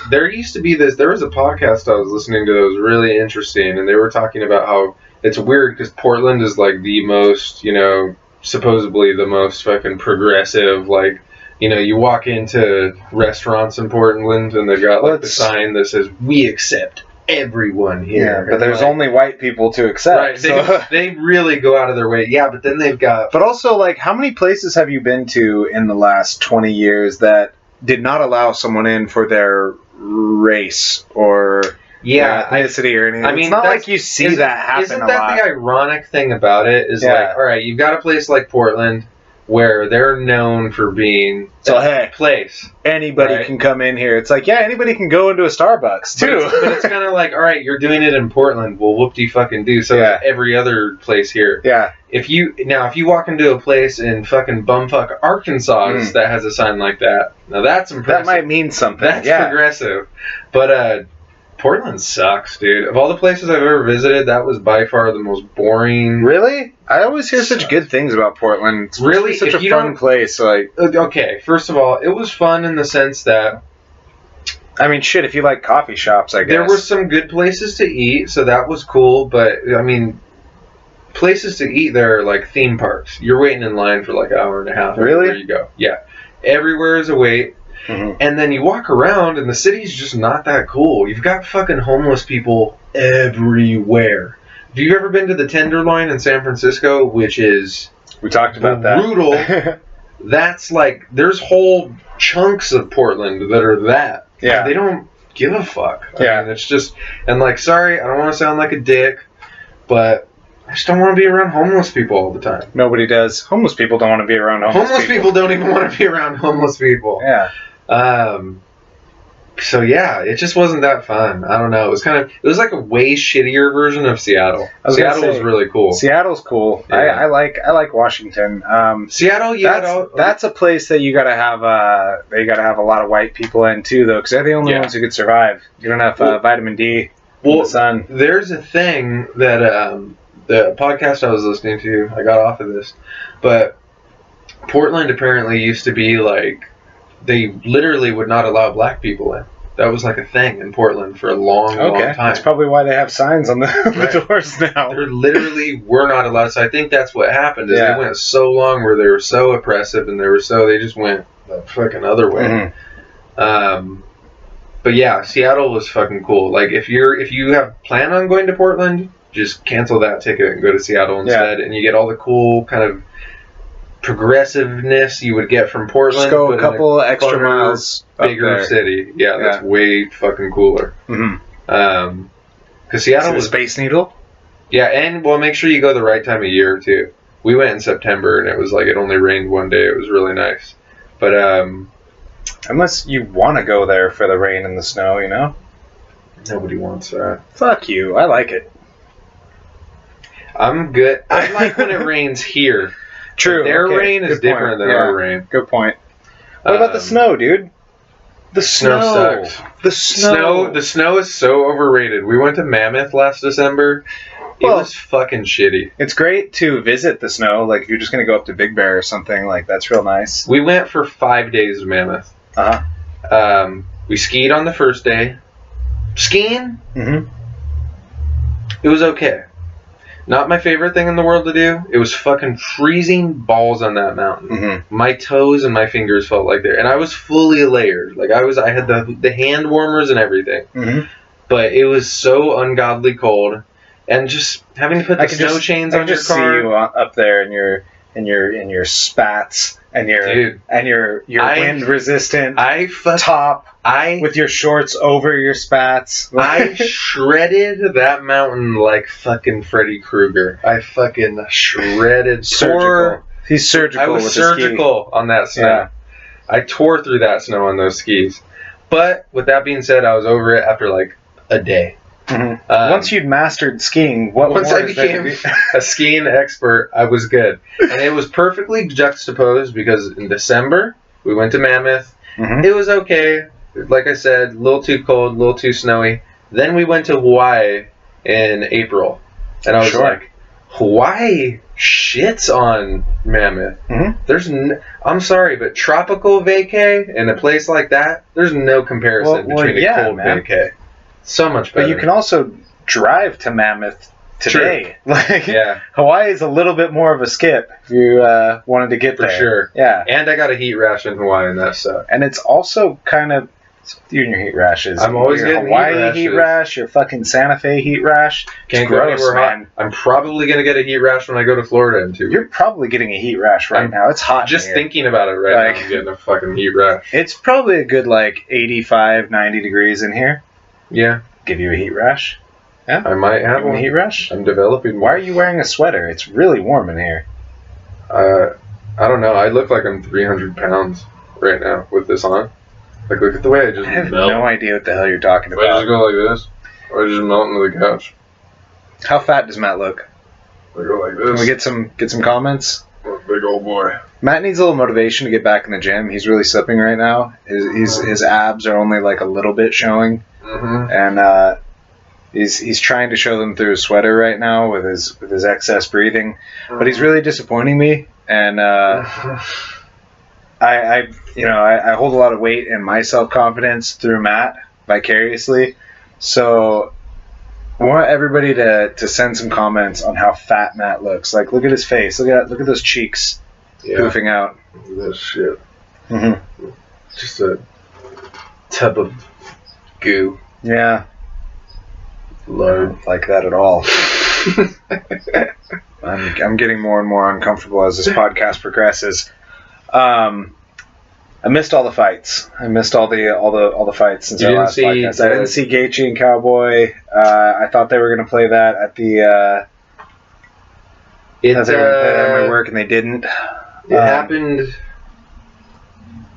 There used to be there was a podcast I was listening to that was really interesting, and they were talking about how it's weird because Portland is like the most, supposedly the most fucking progressive, like, you walk into restaurants in Portland and they've got like the sign that says, "We accept everyone here." Yeah, but there's only white people to accept. Right, so. they really go out of their way. Yeah, but then they've got... But also, like, how many places have you been to in the last 20 years that did not allow someone in for their race or ethnicity or anything? I mean, it's not like you see that happen a lot. Isn't that the ironic thing about it? Is like, all right, you've got a place like Portland where they're known for being a place. Anybody can come in here. It's like, yeah, anybody can go into a Starbucks, too. But it's kind of like, all right, you're doing it in Portland. Well, whoop-de-fucking do. So is every other place here. Yeah. If you walk into a place in fucking bumfuck Arkansas that has a sign like that, now that's impressive. That might mean something. That's progressive. But, Portland sucks, dude. Of all the places I've ever visited, that was by far the most boring. Really? I always hear such good things about Portland. It's really such a fun place. Like, okay, first of all, it was fun in the sense that I mean, shit, if you like coffee shops, I guess. There were some good places to eat, so that was cool, but, I mean, places to eat there are like theme parks. You're waiting in line for like an hour and a half. Really? Everywhere you go. Yeah. Everywhere is a wait. Mm-hmm. And then you walk around, and the city's just not that cool. You've got fucking homeless people everywhere. Have you ever been to the Tenderloin in San Francisco, which is we talked about brutal? that. That's like, there's whole chunks of Portland that are that. Yeah. They don't give a fuck. Yeah. I mean, it's just, and like, sorry, I don't want to sound like a dick, but I just don't want to be around homeless people all the time. Nobody does. Homeless people don't want to be around Homeless people don't even want to be around homeless people. Yeah. So yeah, it just wasn't that fun. I don't know. It was like a way shittier version of Seattle. Seattle was really cool. Seattle's cool. Yeah. I like Washington. Seattle, yeah. That's a place that you gotta have. You gotta have a lot of white people in too, though, because they're the only ones who could survive. You don't have vitamin D from the sun. There's a thing that the podcast I was listening to, I got off of this, but Portland apparently used to be like, they literally would not allow black people in. That was like a thing in Portland for a long time. That's probably why they have signs on the doors now. They literally were not allowed. So I think that's what happened. Is they went so long where they were so oppressive, and they just went the fucking other way. Mm-hmm. But yeah, Seattle was fucking cool. Like if you have plan on going to Portland, just cancel that ticket and go to Seattle instead, and you get all the cool kind of progressiveness you would get from Portland. Just go a couple extra miles bigger city. Yeah, that's way fucking cooler. Mm-hmm. Because Seattle was Space Needle. Yeah, and well, make sure you go the right time of year too. We went in September, and it was like it only rained one day. It was really nice, but unless you want to go there for the rain and the snow, you know. Nobody wants that. Fuck you. I like it. I'm good. I like when it rains here. True. Their rain is different than our rain. Good point. What about the snow, dude? The snow sucks. The snow. The snow is so overrated. We went to Mammoth last December. It was fucking shitty. It's great to visit the snow. Like, if you're just going to go up to Big Bear or something, like, that's real nice. We went for 5 days to Mammoth. We skied on the first day. Skiing? Mm-hmm. It was okay. Not my favorite thing in the world to do. It was fucking freezing balls on that mountain. Mm-hmm. My toes and my fingers felt like there, and I was fully layered. Like I had the hand warmers and everything. Mm-hmm. But it was so ungodly cold, and just having to put the snow chains on your car. I can see you up there in your spats and your wind resistant top. With your shorts over your spats. I shredded that mountain like fucking Freddy Krueger. I fucking shredded. He's surgical. I was surgical on that snow. Yeah. I tore through that snow on those skis. But with that being said, I was over it after like a day. Mm-hmm. Once you'd mastered skiing, once I became a skiing expert, I was good. And it was perfectly juxtaposed because in December, we went to Mammoth. Mm-hmm. It was okay. Like I said, a little too cold, a little too snowy. Then we went to Hawaii in April. And I was like, Hawaii shits on Mammoth. Mm-hmm. I'm sorry, but tropical vacay in a place like that, there's no comparison between a cold vacay. So much better. But you can also drive to Mammoth today. Like, Hawaii is a little bit more of a skip if you wanted to get there. For sure. Yeah. And I got a heat rash in Hawaii, and that sucked. And it's also kind of you and your heat rashes. I'm always getting Hawaii heat rash, your fucking Santa Fe heat rash. Can't go anywhere hot. I'm probably gonna get a heat rash when I go to Florida in 2 weeks. You're probably getting a heat rash right now. It's hot. Just thinking about it right now, I'm getting a fucking heat rash. It's probably a good 85, 90 degrees in here. Yeah. Give you a heat rash. Yeah. I might have a heat rash. I'm developing. Why are you wearing a sweater? It's really warm in here. I don't know. I look like I'm 300 pounds right now with this on. Like, look at the way I just have melt. No idea what the hell you're talking about. I just go like this, or I just melt into the couch. How fat does Matt look? I go like this. Can we get some comments? Big old boy. Matt needs a little motivation to get back in the gym. He's really slipping right now. His abs are only like a little bit showing, and he's trying to show them through his sweater right now with his excess breathing. But he's really disappointing me, and I hold a lot of weight in my self-confidence through Matt, vicariously. So I want everybody to send some comments on how fat Matt looks. Like, look at his face. Look at those cheeks poofing out. Look at that shit. Mm-hmm. Just a tub of goo. Yeah. Lord. Not like that at all. I'm getting more and more uncomfortable as this podcast progresses. I missed all the fights. I missed all the fights since our last podcast. I didn't see Gaethje and Cowboy. I thought they were going to play that at the at my work, and they didn't. It happened.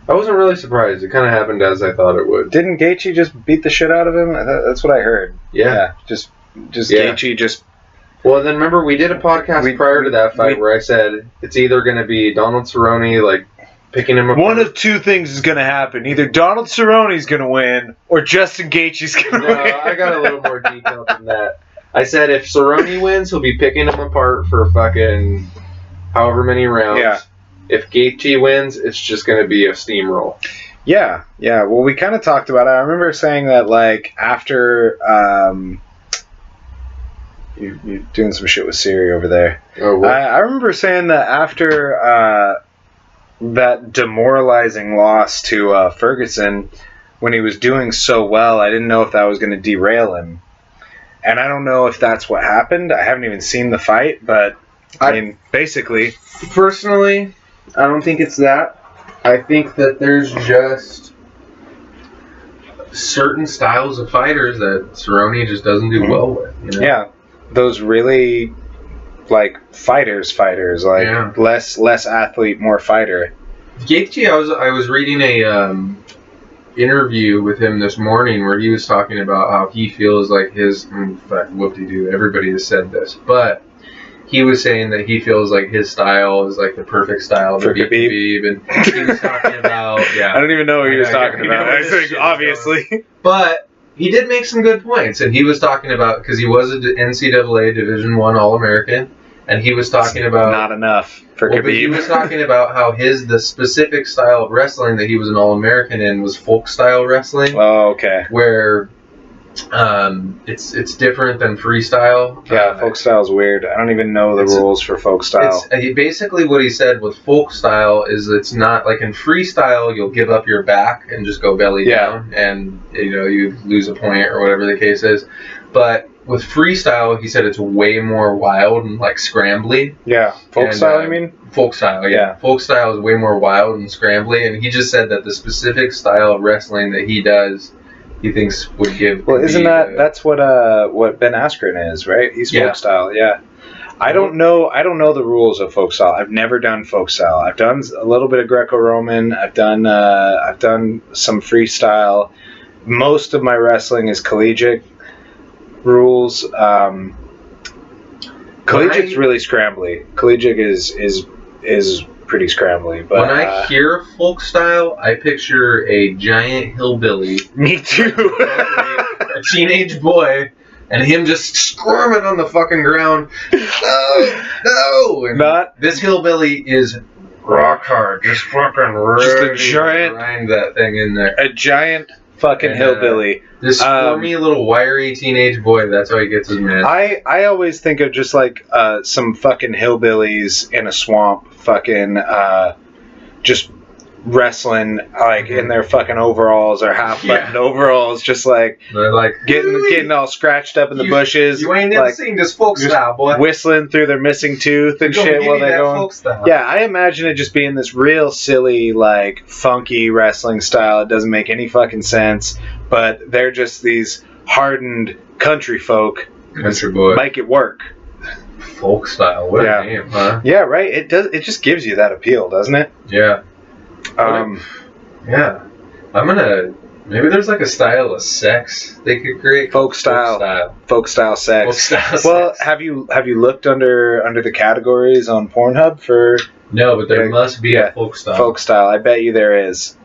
I wasn't really surprised. It kind of happened as I thought it would. Didn't Gaethje just beat the shit out of him? That's what I heard. Yeah. Just Gaethje just. Well, then remember we did a podcast prior to that fight where I said it's either going to be Donald Cerrone like picking him apart. One of two things is going to happen: either Donald Cerrone's going to win, or Justin Gaethje's going to win. No, I got a little more detailed than that. I said if Cerrone wins, he'll be picking him apart for fucking however many rounds. Yeah. If Gaethje wins, it's just going to be a steamroll. Yeah. Well, we kind of talked about it. I remember saying that, like, after you're doing some shit with Siri over there. Oh, what? I remember saying that after that demoralizing loss to Ferguson, when he was doing so well, I didn't know if that was going to derail him. And I don't know if that's what happened. I haven't even seen the fight, but I mean, basically. Personally, I don't think it's that. I think that there's just certain styles of fighters that Cerrone just doesn't do well with. You know? Yeah, those really like fighters, like less athlete, more fighter. Gaethje, I was reading a interview with him this morning where he was talking about how he feels like his whoop-de-doo, everybody has said this, but he was saying that he feels like his style is like the perfect style for Khabib, and he was talking about I don't even know what he was talking about. I think obviously, but he did make some good points, and he was talking about because he was an NCAA Division I All-American, and he was talking about not enough for Khabib. But he was talking about how the specific style of wrestling that he was an All-American in was folk style wrestling. Oh, okay. Where it's different than freestyle. Yeah, folk style is weird. I don't even know the rules for folk style. Basically what he said with folk style is it's not like in freestyle you'll give up your back and just go belly down and you lose a point or whatever the case is. But with freestyle, he said it's way more wild and like scrambly. Yeah, folk style. You mean folk style? Yeah, folk style is way more wild and scrambly, and he just said that the specific style of wrestling that he does, he thinks would give. Well, isn't that's what Ben Askren is, right? He's folk style. Yeah. I don't know the rules of folk style. I've never done folk style. I've done a little bit of Greco-Roman. I've done some freestyle. Most of my wrestling is collegiate rules. Collegiate's really scrambly. Collegiate is pretty scrambly. But when I hear folk style, I picture a giant hillbilly. Me too. A teenage boy, and him just squirming on the fucking ground. No. And this hillbilly is rock hard, just fucking ready just a giant, to grind that thing in there. A giant fucking hillbilly. This squirmy little wiry teenage boy, that's how he gets his man. I always think of just like some fucking hillbillies in a swamp fucking just wrestling like in their fucking overalls or half button overalls, just like they're like getting all scratched up in the bushes. You ain't never seen this folk style, boy. Whistling through their missing tooth and shit while they're going. Yeah, I imagine it just being this real silly, like funky wrestling style. It doesn't make any fucking sense, but they're just these hardened country folk. Country boy. Make it work. Folk style, what a name, huh? Yeah, right. It does. It just gives you that appeal, doesn't it? Yeah. Yeah. I'm gonna. Maybe there's like a style of sex they could create. Folk style sex. Folk style well, sex. have you looked under the categories on Pornhub for? No, but there must be a folk style. Folk style. I bet you there is.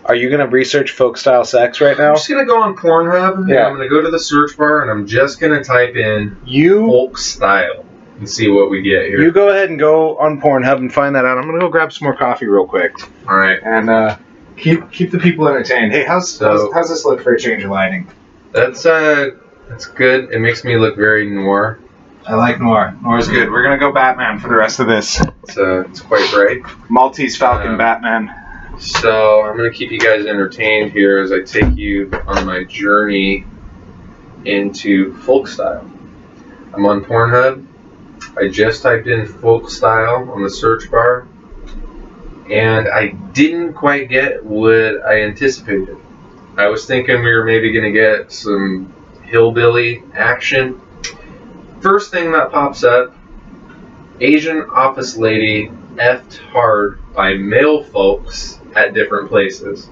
Are you gonna research folk style sex right now? I'm just gonna go on Pornhub. Yeah. I'm gonna go to the search bar and I'm just gonna type in folk style and see what we get here. You go ahead and go on Pornhub and find that out. I'm gonna go grab some more coffee real quick. All right. And Keep the people entertained. Hey, how's this look for a change of lighting? That's good. It makes me look very noir. I like noir. Noir's good. We're gonna go Batman for the rest of this. It's quite bright. Maltese Falcon Batman. So I'm gonna keep you guys entertained here as I take you on my journey into folk style. I'm on Pornhub. I just typed in folk style on the search bar, and I didn't quite get what I anticipated. I was thinking we were maybe gonna get some hillbilly action. First thing that pops up, Asian office lady effed hard by male folks at different places.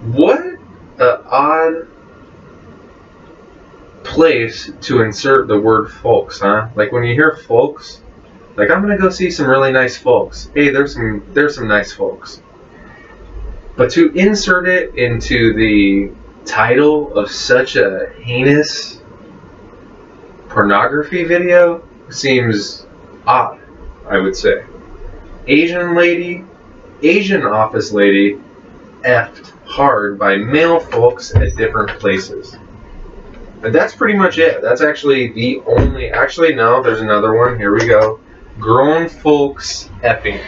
What an odd place to insert the word folks, huh? Like when you hear folks, like I'm gonna go see some really nice folks. Hey, there's some nice folks. But to insert it into the title of such a heinous pornography video seems odd, I would say. Asian office lady effed hard by male folks at different places. And that's pretty much it. That's actually the only... Actually, no, there's another one. Here we go. Grown folks effing.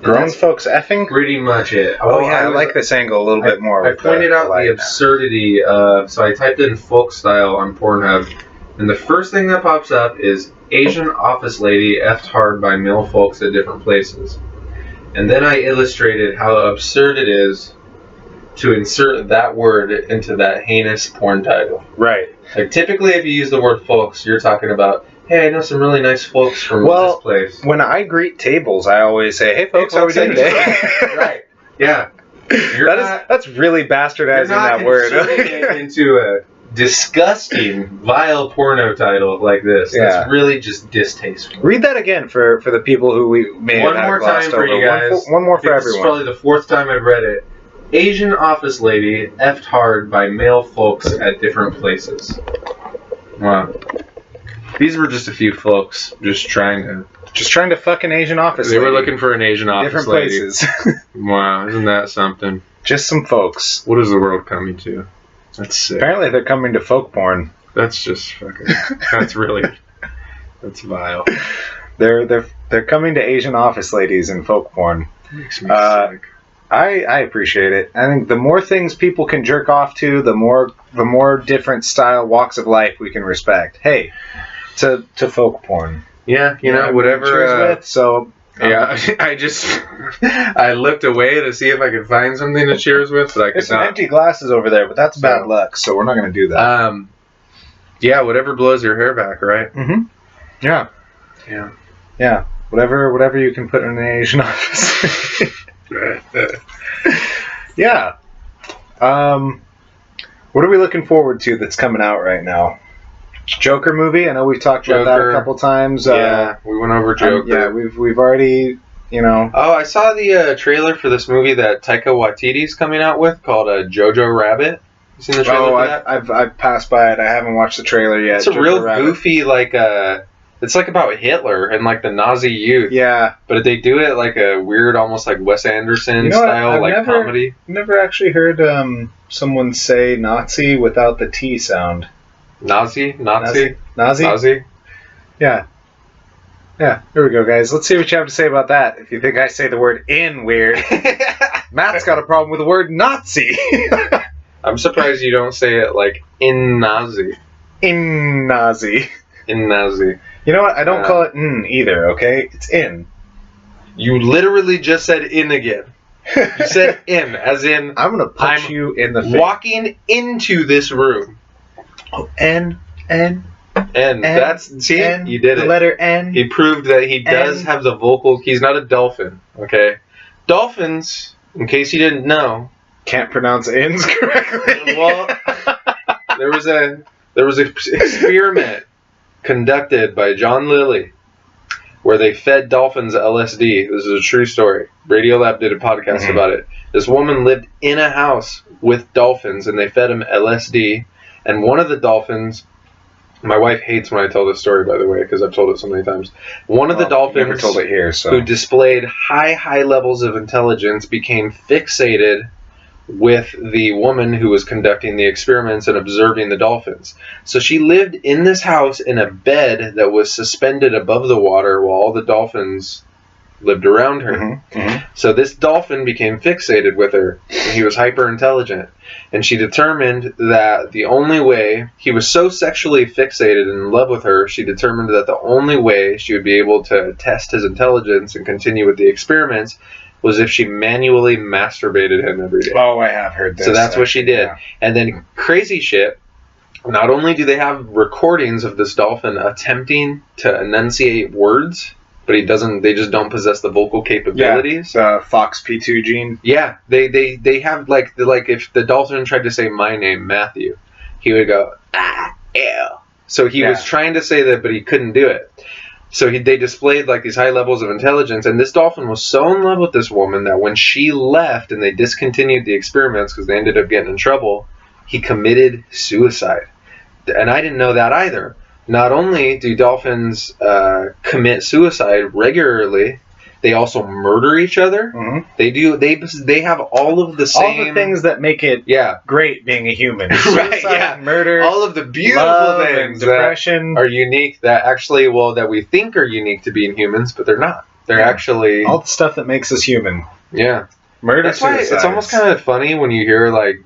Grown folks effing? Pretty much it. Oh, yeah, I like this angle a little bit more. I pointed out the absurdity of... So I typed in folk style on Pornhub, and the first thing that pops up is Asian office lady effed hard by male folks at different places. And then I illustrated how absurd it is to insert that word into that heinous porn title. Right. Like typically if you use the word folks, you're talking about, hey, I know some really nice folks from this place. When I greet tables, I always say, hey folks, how we doing today? Right. Yeah. That's really bastardizing that word. It into a disgusting, vile porno title like this. Yeah. That's really just distasteful. Read that again for the people who we may have One more time for you guys. One more for everyone. This is probably the fourth time I've read it. Asian office lady effed hard by male folks at different places. Wow. These were just a few folks just trying to fuck an Asian office lady. They were looking for an Asian office lady. Different places. Wow, isn't that something? Just some folks. What is the world coming to? That's sick. Apparently they're coming to folk porn. That's just fucking... That's vile. They're coming to Asian office ladies in folk porn. Makes me sick. I appreciate it. I think the more things people can jerk off to, the more different style walks of life we can respect. Hey, to folk porn. Yeah, you know, whatever. With, so yeah, I looked away to see if I could find something to cheers with, but I could there's not. Some empty glasses over there, but that's bad luck. So we're not going to do that. Yeah, whatever blows your hair back, right? Mm-hmm. Yeah. Yeah. Yeah. Whatever you can put in an Asian office. Yeah. What are we looking forward to that's coming out right now? Joker movie. I know we've talked about that a couple times. Yeah, we went over Joker. Yeah, we've already, you know. Oh, I saw the trailer for this movie that Taika Waititi's coming out with called Jojo Rabbit. You seen the trailer for that? I've passed by it. I haven't watched the trailer yet. It's a Jojo real Rabbit. goofy, like it's like about Hitler and like the Nazi youth. Yeah. But they do it like a weird, almost like Wes Anderson style, like comedy. Never actually heard someone say Nazi without the T sound. Nazi? Yeah. Yeah, here we go, guys. Let's see what you have to say about that. If you think I say the word in weird. Matt's got a problem with the word Nazi. I'm surprised you don't say it like in Nazi. In Nazi. In Nazi. You know what? I don't call it in either, okay? It's in. You literally just said in again. You said in, as in... I'm going to punch you in the face. Walking into this room. Oh, N. That's... See? N, you did it. The letter N. He proved that he does have the vocal... He's not a dolphin, okay? Dolphins, in case you didn't know... Can't pronounce N's correctly. Well, there was an experiment conducted by John Lilly where they fed dolphins LSD. This is a true story. Radiolab did a podcast about it. This woman lived in a house with dolphins, and they fed them LSD, and one of the dolphins My wife hates when I tell this story, by the way, because I've told it so many times. One of the dolphins never told it here, so. who displayed high levels of intelligence became fixated with the woman who was conducting the experiments and observing the dolphins. So she lived in this house in a bed that was suspended above the water while all the dolphins lived around her. Mm-hmm. Mm-hmm. So this dolphin became fixated with her, and he was hyper intelligent. And she determined that the only way, he was so sexually fixated and in love with her, she determined that the only way she would be able to test his intelligence and continue with the experiments was if she manually masturbated him every day. Oh, I have heard this. So that's what she did. Yeah. And then crazy shit, not only do they have recordings of this dolphin attempting to enunciate words, but they just don't possess the vocal capabilities. Yeah, the FOXP2 gene. Yeah, they have like if the dolphin tried to say my name, Matthew, he would go, ew. So he was trying to say that, but he couldn't do it. So they displayed like these high levels of intelligence, and this dolphin was so in love with this woman that when she left and they discontinued the experiments because they ended up getting in trouble, he committed suicide. And I didn't know that either. Not only do dolphins commit suicide regularly, they also murder each other. Mm-hmm. They have all of the same... All the things that make it great being a human. Right, yeah. Murder. All of the beautiful love things and depression. that are unique, that actually, that we think are unique to being humans, but they're not. They're actually... All the stuff that makes us human. Yeah. Murder, That's why it's almost kind of funny when you hear, like,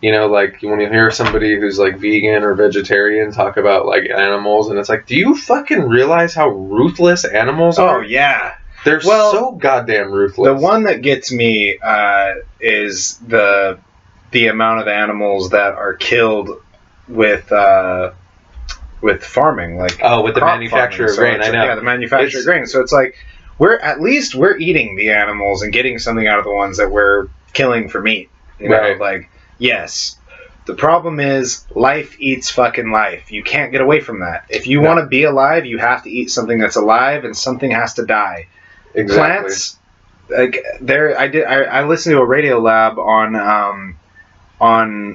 when you hear somebody who's like vegan or vegetarian talk about like animals, and it's like, do you fucking realize how ruthless animals are? Oh yeah, they're so goddamn ruthless. The one that gets me is the amount of animals that are killed with farming, like with the manufacture of grain. I know. Yeah, the manufacture of grain. So it's like we're eating the animals and getting something out of the ones that we're killing for meat. You know, right. Like. Yes. The problem is life eats fucking life. You can't get away from that. If you want to be alive, you have to eat something that's alive, and something has to die. Exactly. Plants, like I listened to a radio lab on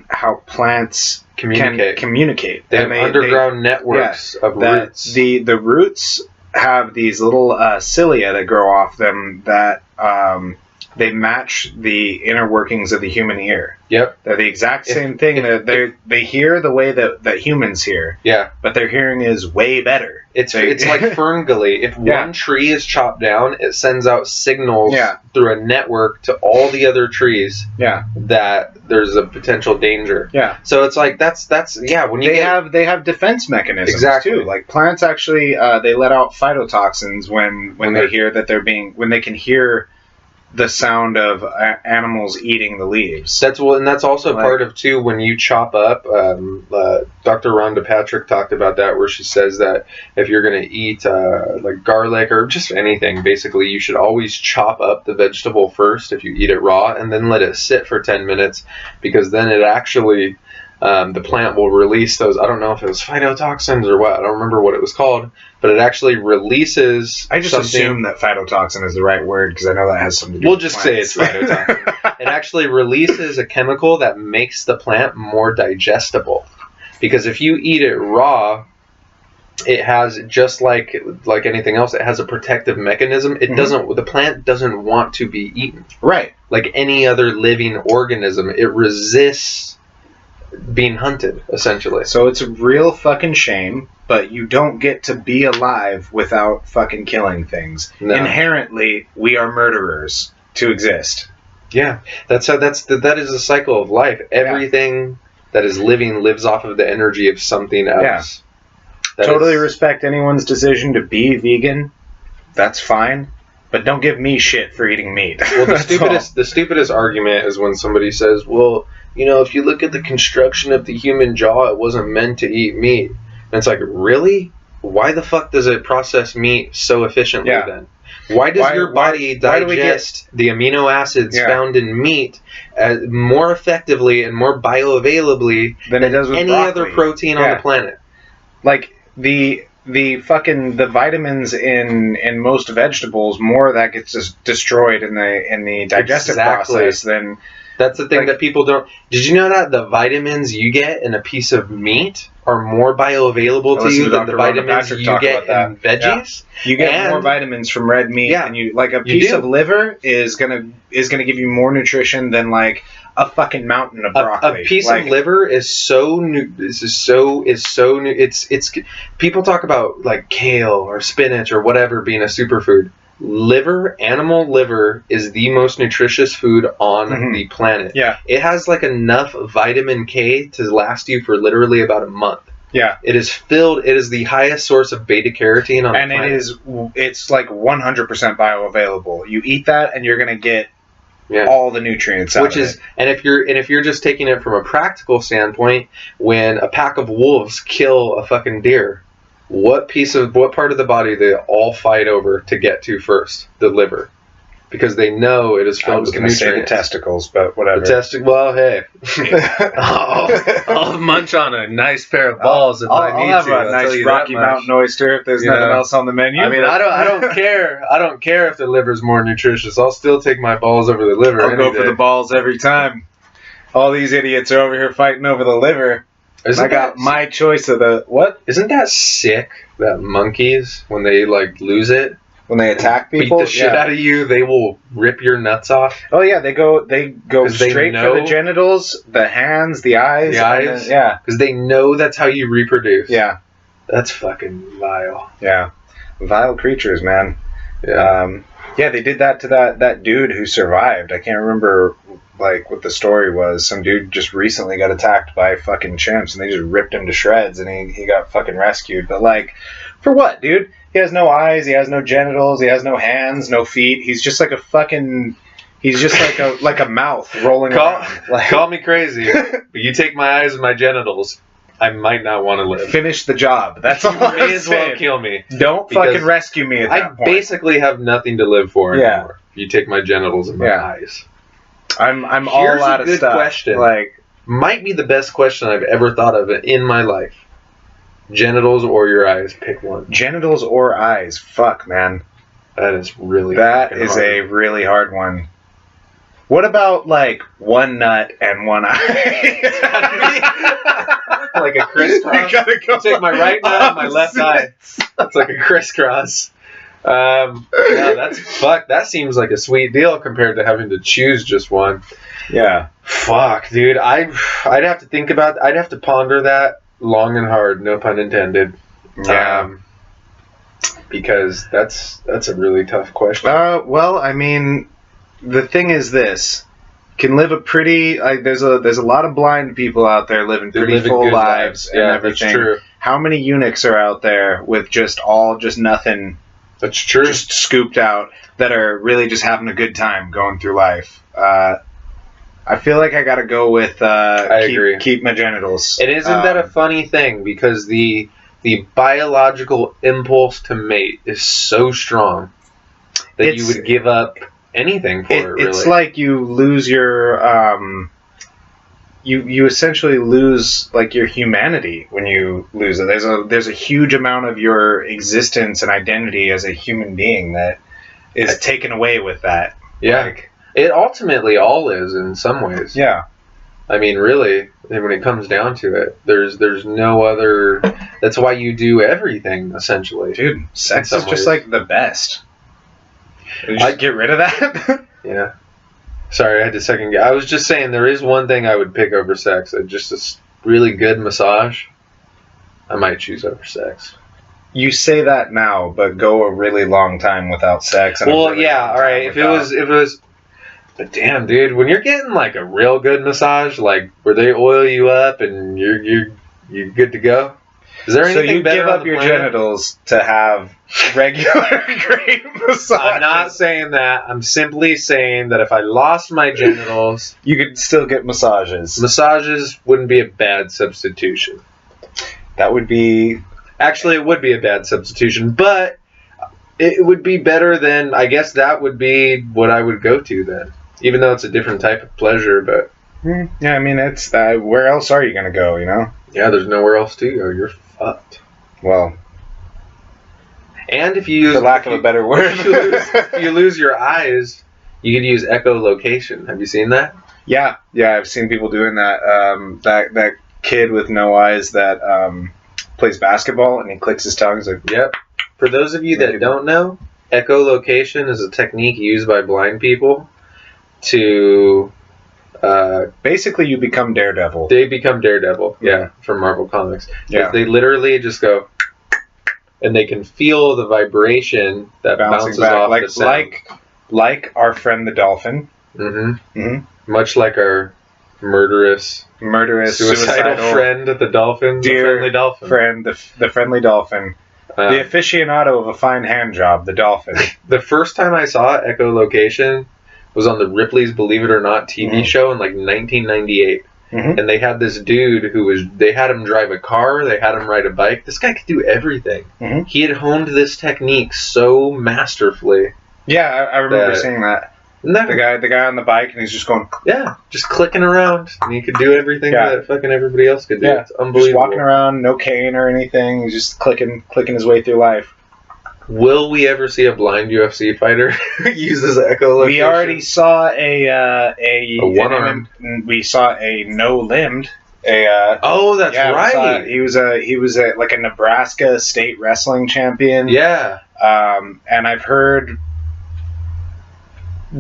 how plants communicate. They have underground networks of roots. The roots have these little cilia that grow off them that they match the inner workings of the human ear. Yep. They're the exact same thing. They hear the way that humans hear. Yeah. But their hearing is way better. It's like ferngully. If one tree is chopped down, it sends out signals through a network to all the other trees that there's a potential danger. Yeah. So it's like that's when you they have defense mechanisms too. Like plants actually they let out phytotoxins when they hear that when they can hear the sound of animals eating the leaves. That's also part of too when you chop up. Dr. Rhonda Patrick talked about that, where she says that if you're going to eat like garlic or just anything, basically you should always chop up the vegetable first if you eat it raw, and then let it sit for 10 minutes, because then it actually the plant will release those. I don't know if it was phytotoxins or what. I don't remember what it was called, but it actually releases. I just assume that phytotoxin is the right word because I know that has something to do with plants. We'll just say it's phytotoxin. It actually releases a chemical that makes the plant more digestible. Because if you eat it raw, it has, just like anything else, it has a protective mechanism. It doesn't. The plant doesn't want to be eaten. Right. Like any other living organism, it resists being hunted, essentially. So it's a real fucking shame, but you don't get to be alive without fucking killing things. No. Inherently, we are murderers to exist. Yeah, that is the cycle of life. Everything that is living lives off of the energy of something else. Yeah. Totally respect anyone's decision to be vegan. That's fine. But don't give me shit for eating meat. Well, the stupidest argument is when somebody says, well, if you look at the construction of the human jaw, it wasn't meant to eat meat. And it's like, really? Why the fuck does it process meat so efficiently then? Why does your body digest the amino acids found in meat more effectively and more bioavailably than it does with any broccoli. other protein on the planet? Like the vitamins in most vegetables, more of that gets just destroyed in the digestive process than. That's the thing that people don't. Did you know that the vitamins you get in a piece of meat are more bioavailable to you than the vitamins you get in veggies. Yeah. You get more vitamins from red meat, and you like a piece of liver is gonna give you more nutrition than like a fucking mountain of broccoli. A piece of liver is so new. It's people talk about like kale or spinach or whatever being a superfood. Animal liver is the most nutritious food on the planet. Yeah. It has like enough vitamin K to last you for literally about a month. Yeah. It is the highest source of beta carotene on the planet. It's like 100% bioavailable. You eat that and you're going to get all the nutrients out of it. And if you're just taking it from a practical standpoint, when a pack of wolves kill a fucking deer, what part of the body they all fight over to get to first? The liver. Because they know it is filled with nutrients. I was going to say the testicles, but whatever. Well, hey. I'll munch on a nice pair of balls if I need to. I'll have a nice Rocky Mountain oyster if there's nothing else on the menu. I mean, I don't care. I don't care if the liver's more nutritious. I'll still take my balls over the liver. I'll go for the balls every time. All these idiots are over here fighting over the liver. I got my choice of the what? Isn't that sick? That monkeys, when they like lose it, when they attack people, beat the shit out of you, they will rip your nuts off. Oh yeah, they go straight for the genitals, the hands, the eyes. Because they know that's how you reproduce. Yeah, that's fucking vile. Yeah, vile creatures, man. Yeah, they did that to that dude who survived. I can't remember like what the story was. Some dude just recently got attacked by fucking chimps and they just ripped him to shreds and he got fucking rescued. But like, for what, dude? He has no eyes, he has no genitals, he has no hands, no feet. He's just like like a mouth rolling around. Like, call me crazy, but you take my eyes and my genitals, I might not want to live. Finish the job. That's all. You may as well kill me. Don't fucking rescue me at that point. I basically have nothing to live for anymore. You take my genitals and my eyes. I'm all out of stuff. Here's a good question. Like, might be the best question I've ever thought of in my life. Genitals or your eyes? Pick one. Genitals or eyes? Fuck, man. That is really hard. A really hard one. What about like one nut and one eye? Like a crisscross. You take my right nut and my left eye. It's like a crisscross. That seems like a sweet deal compared to having to choose just one. Yeah. Fuck, dude. I'd have to think about. I'd have to ponder that long and hard. No pun intended. Yeah. Because that's a really tough question. Well, I mean, the thing is this. Can live a pretty there's a lot of blind people out there living pretty full lives and everything. That's true. How many eunuchs are out there with just nothing? That's true. Just scooped out that are really just having a good time going through life. I feel like I gotta go with keep my genitals. And isn't that a funny thing? Because the biological impulse to mate is so strong that you would give up anything for it. Really, it's like you lose your you essentially lose like your humanity when you lose it. There's a huge amount of your existence and identity as a human being that is taken away with that. Yeah, like, it ultimately all is in some ways. Yeah, I mean, really, when it comes down to it, there's no other. That's why you do everything essentially, dude. Sex is just like the best. Just get rid of that. Yeah. Sorry, I had to second guess. I was just saying there is one thing I would pick over sex. Just a really good massage. I might choose over sex. You say that now, but go a really long time without sex. And well, yeah, all right. If it was, but damn, dude, when you're getting like a real good massage, like where they oil you up and you're good to go. Is there anything so you better give up your genitals to have regular great massage? I'm not saying that. I'm simply saying that if I lost my genitals, you could still get massages. Massages wouldn't be a bad substitution. That would be... Actually, it would be a bad substitution, but it would be better than... I guess that would be what I would go to then. Even though it's a different type of pleasure, but... Yeah, I mean, it's... where else are you going to go, you know? Yeah, there's nowhere else to go. You're fucked. Well... And if you use... For lack of a better word. If you lose your eyes, you could use echolocation. Have you seen that? Yeah, I've seen people doing that. That kid with no eyes that plays basketball, and he clicks his tongue. He's like, Yep. For those of you that don't know, echolocation is a technique used by blind people to... basically, you become Daredevil. They become Daredevil, yeah, from Marvel Comics. Yeah. They literally just go... And they can feel the vibration that bounces back, off like the sound. like our friend the dolphin. Mm-hmm. Mm-hmm. Much like our murderous, suicidal friend, the dolphin, the friendly dolphin. Friend, the friendly dolphin. The aficionado of a fine hand job, the dolphin. The first time I saw echolocation was on the Ripley's Believe It or Not TV show in like 1998. Mm-hmm. And they had this dude they had him drive a car, they had him ride a bike. This guy could do everything. Mm-hmm. He had honed this technique so masterfully. Yeah, I remember seeing that. The guy on the bike, and he's just going... Yeah, just clicking around. And he could do everything that fucking everybody else could do. Yeah, it's unbelievable. Just walking around, no cane or anything. He's just clicking his way through life. Will we ever see a blind UFC fighter use this echolocation? We already saw a one-armed. We saw a no-limbed. That's right. He was like a Nebraska state wrestling champion. Yeah. And I've heard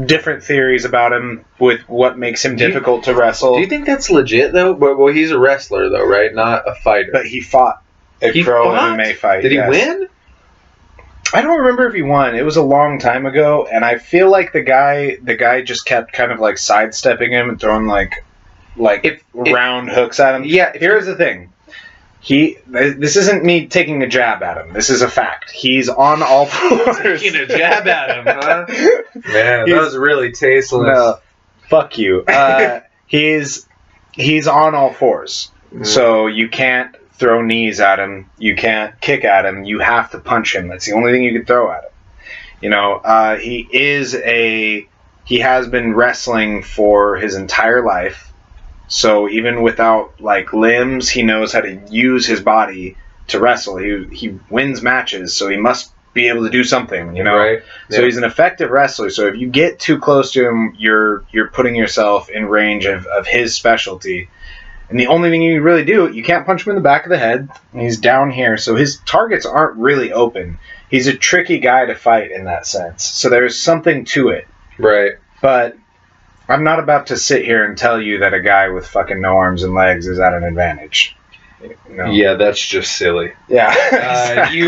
different theories about him with what makes him difficult to wrestle. Do you think that's legit though? Well, he's a wrestler though, right? Not a fighter. But he fought a pro MMA fight. Did he win? I don't remember if he won. It was a long time ago, and I feel like the guy just kept kind of like sidestepping him and throwing like round hooks at him. Yeah. Here's the thing. This isn't me taking a jab at him. This is a fact. He's on all fours. Taking a jab at him, huh? Man, that was really tasteless. No, fuck you. He's on all fours. So you can't throw knees at him. You can't kick at him. You have to punch him. That's the only thing you can throw at him. You know, he has been wrestling for his entire life. So even without like limbs, he knows how to use his body to wrestle. He wins matches, so he must be able to do something, you know. Right. So he's an effective wrestler. So if you get too close to him, you're putting yourself in range of his specialty. And the only thing you really do, you can't punch him in the back of the head. And he's down here, so his targets aren't really open. He's a tricky guy to fight in that sense. So there's something to it. Right. But I'm not about to sit here and tell you that a guy with fucking no arms and legs is at an advantage. No. Yeah, that's just silly. Yeah. Exactly.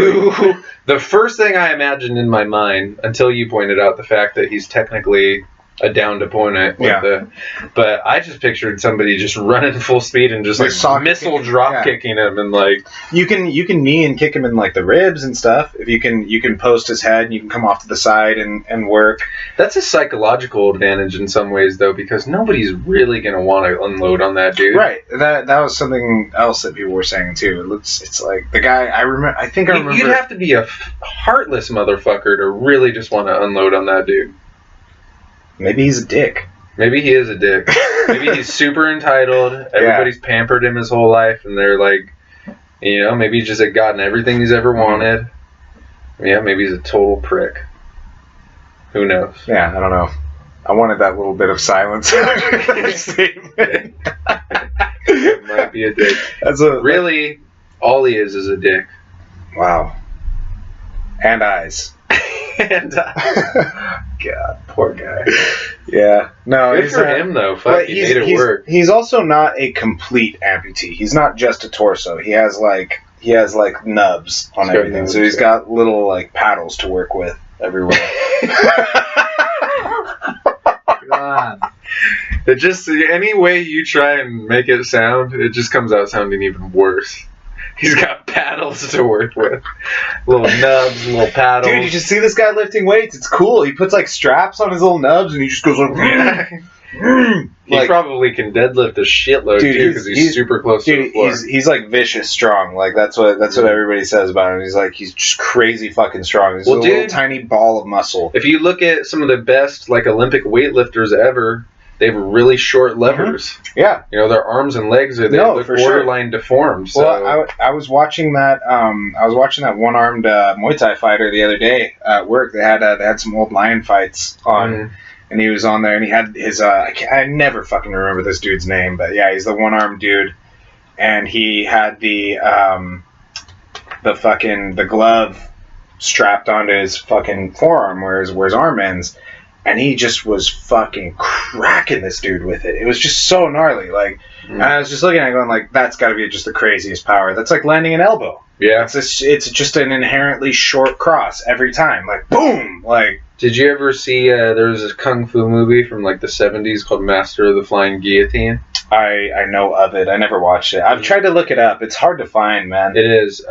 The first thing I imagined in my mind, until you pointed out the fact that he's technically a downed opponent, but I just pictured somebody just running full speed and just like missile drop kicking him, and like you can knee and kick him in like the ribs and stuff. If you can post his head and you can come off to the side and work. That's a psychological advantage in some ways though, because nobody's really gonna want to unload on that dude. Right. That was something else that people were saying too. It's like the guy I remember. You'd have to be a heartless motherfucker to really just want to unload on that dude. Maybe he's a dick. Maybe he is a dick. Maybe he's super entitled. Everybody's pampered him his whole life, and they're like, you know, maybe he's just gotten everything he's ever wanted. Yeah, maybe he's a total prick. Who knows? Yeah, I don't know. I wanted that little bit of silence. That statement. It might be a dick. Really, all he is a dick. Wow. And eyes. And God, poor guy. Yeah, no, good for him though. Fuck, he made it work. He's also not a complete amputee. He's not just a torso. He has like nubs on everything. So he's got little like paddles to work with everywhere. God. It just any way you try and make it sound, it just comes out sounding even worse. He's got paddles to work with. Little nubs, little paddles. Dude, you should see this guy lifting weights. It's cool. He puts like straps on his little nubs and he just goes like... He probably can deadlift a shitload too because he's super close to the floor. He's like vicious strong. Like that's what everybody says about him. He's just crazy fucking strong. He's a little tiny ball of muscle. If you look at some of the best like Olympic weightlifters ever, they have really short levers. Mm-hmm. Yeah, you know their arms and legs are look borderline deformed. So. Well, I was watching that. I was watching that one-armed Muay Thai fighter the other day at work. They had some old lion fights on, and he was on there, and he had his. I never fucking remember this dude's name, but yeah, he's the one-armed dude. and he had the glove strapped onto his fucking forearm where his arm ends, and he just was fucking cracking this dude with it. It was just so gnarly. Like, and I was just looking at it going like, that's got to be just the craziest power. That's like landing an elbow. Yeah. It's just an inherently short cross every time. Like, boom! Like, did you ever see, there was a kung fu movie from like the 70s called Master of the Flying Guillotine? I know of it. I never watched it. I've tried to look it up. It's hard to find, man. It is.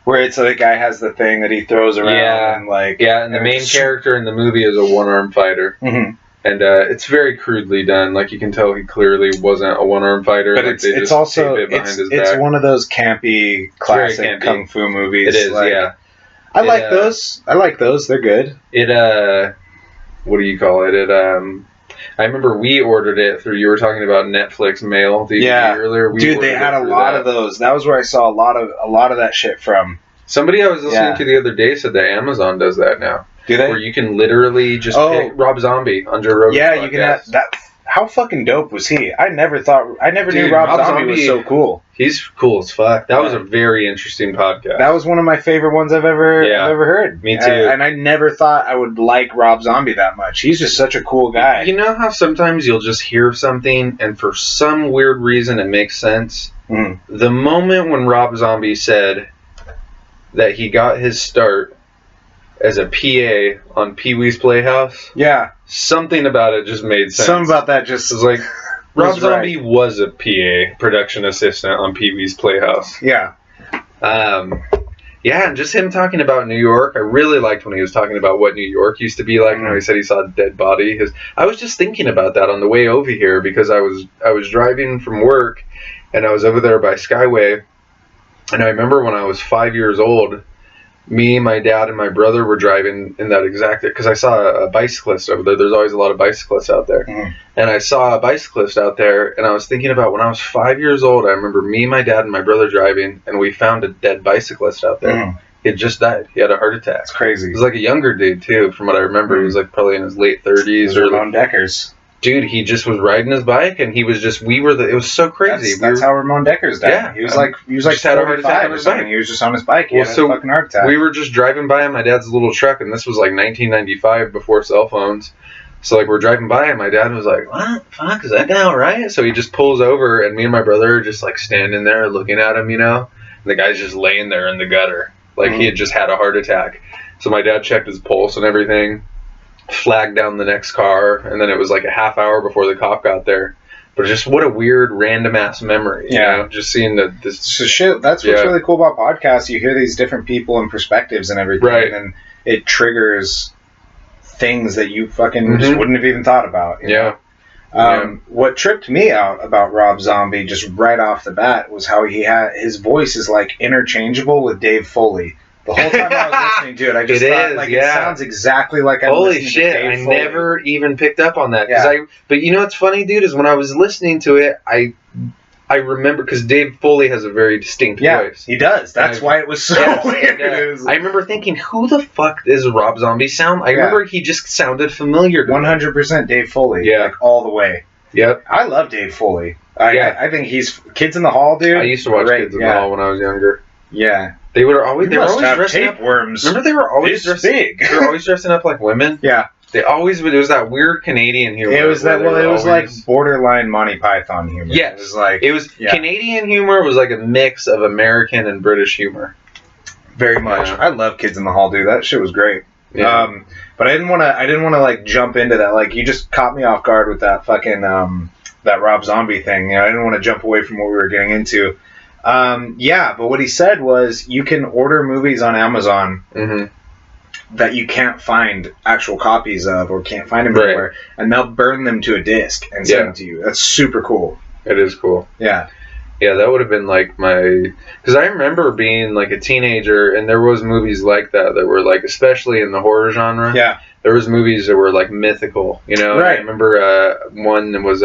Where it's the guy has the thing that he throws around. Yeah. And like, yeah, and the main character in the movie is a one-arm fighter. Mm-hmm. And it's very crudely done. Like, you can tell he clearly wasn't a one-arm fighter. But like, it's also it's one of those campy classic kung fu movies. It is, like, yeah. I like those. I like those. They're good. What do you call it? I remember we ordered it through. You were talking about Netflix Mail DVD earlier. Dude, they had a lot of those. That was where I saw a lot of that shit from. Somebody I was listening to the other day said that Amazon does that now. Do they? Where you can literally just pick Rob Zombie on Joe Rogan's podcast. You can have that. How fucking dope was he? I never knew Rob Zombie was so cool. He's cool as fuck. That was a very interesting podcast. That was one of my favorite ones I've ever heard. Me too. And I never thought I would like Rob Zombie that much. He's just such a cool guy. You know how sometimes you'll just hear something and for some weird reason it makes sense? Mm. The moment when Rob Zombie said that he got his start as a PA on Pee-wee's Playhouse. Yeah. Something about it just made sense. Something about that just was like, Rob Zombie was a PA, production assistant on Pee-wee's Playhouse. Yeah. Yeah, and just him talking about New York. I really liked when he was talking about what New York used to be like. And how he said he saw a dead body. I was just thinking about that on the way over here because I was driving from work and I was over there by Skyway. And I remember when I was 5 years old, me, my dad, and my brother were driving in that exact... Because I saw a bicyclist over there. There's always a lot of bicyclists out there. Mm. And I saw a bicyclist out there, and I was thinking about when I was 5 years old, I remember me, my dad, and my brother driving, and we found a dead bicyclist out there. Mm. He had just died. He had a heart attack. That's crazy. He was like a younger dude, too, from what I remember. He was like probably in his late 30s. Or Ramon Deckers. Dude, he just was riding his bike, and he was just... it was so crazy. That's how Ramon Deckers died. Yeah. He was like just had a heart attack or something. He was just on his bike. He had a fucking heart attack. We were just driving by in my dad's little truck, and this was like 1995 before cell phones. So like we're driving by, and my dad was like, "What? Fuck, is that guy all right?" So he just pulls over, and me and my brother are just like standing there looking at him, you know. And the guy's just laying there in the gutter, like he had just had a heart attack. So my dad checked his pulse and everything, flagged down the next car, and then it was like a half hour before the cop got there. But just what a weird random ass memory, you know? Just seeing this shit. That's what's really cool about podcasts. You hear these different people and perspectives and everything, right? And it triggers things that you fucking just wouldn't have even thought about. You know? What tripped me out about Rob Zombie just right off the bat was how his voice is like interchangeable with Dave Foley. The whole time I was listening to it, I just thought, it sounds exactly like I'm listening to Dave Foley. I never even picked up on that. But you know what's funny, dude, is when I was listening to it, I remember, because Dave Foley has a very distinct voice. He does. That's why it was so weird. I remember thinking, who the fuck does Rob Zombie sound? I remember he just sounded familiar to 100% Dave Foley. Like, all the way. Yep. I love Dave Foley. I think he's... Kids in the Hall, dude. I used to watch Kids in the Hall when I was younger. Yeah. They were always dressing up. Tapeworms. Remember they were always big. They were always dressing up like women. Yeah. It was that weird Canadian humor. It was that. Well, it was like borderline Monty Python humor. Yes, it was Canadian humor was like a mix of American and British humor. Very much. I love Kids in the Hall, dude. That shit was great. Yeah. But I didn't want to like jump into that. Like, you just caught me off guard with that fucking that Rob Zombie thing. You know, I didn't want to jump away from what we were getting into. But what he said was you can order movies on Amazon that you can't find actual copies of or can't find them anywhere, and they'll burn them to a disc and send them to you. That's super cool. It is cool. Yeah. Yeah, that would have been like because I remember being like a teenager, and there was movies like that were like, especially in the horror genre. Yeah. There was movies that were like mythical, you know. Right. I remember one that was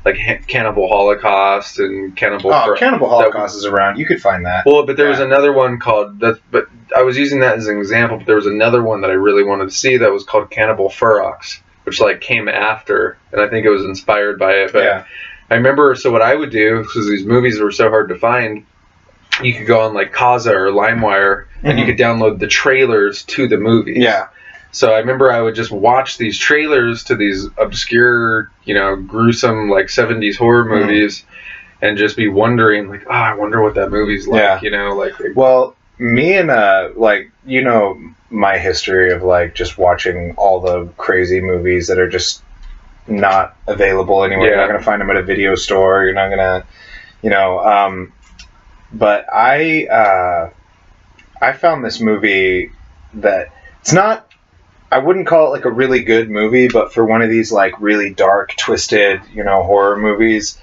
like Cannibal Holocaust and Cannibal Holocaust is around. You could find that. Well, but there was another one called that. But I was using that as an example. But there was another one that I really wanted to see that was called Cannibal Ferox, which like came after, and I think it was inspired by it. But I remember, so what I would do, because these movies were so hard to find, you could go on like Kazaa or LimeWire, and you could download the trailers to the movies. Yeah. So I remember I would just watch these trailers to these obscure, gruesome, like 70s horror movies, and just be wondering, like, I wonder what that movie's like, Well, me and, my history of, like, just watching all the crazy movies that are just not available anywhere. Yeah. You're not going to find them at a video store. You're not going to, but I found this movie that it's not, I wouldn't call it like a really good movie, but for one of these like really dark, twisted, horror movies,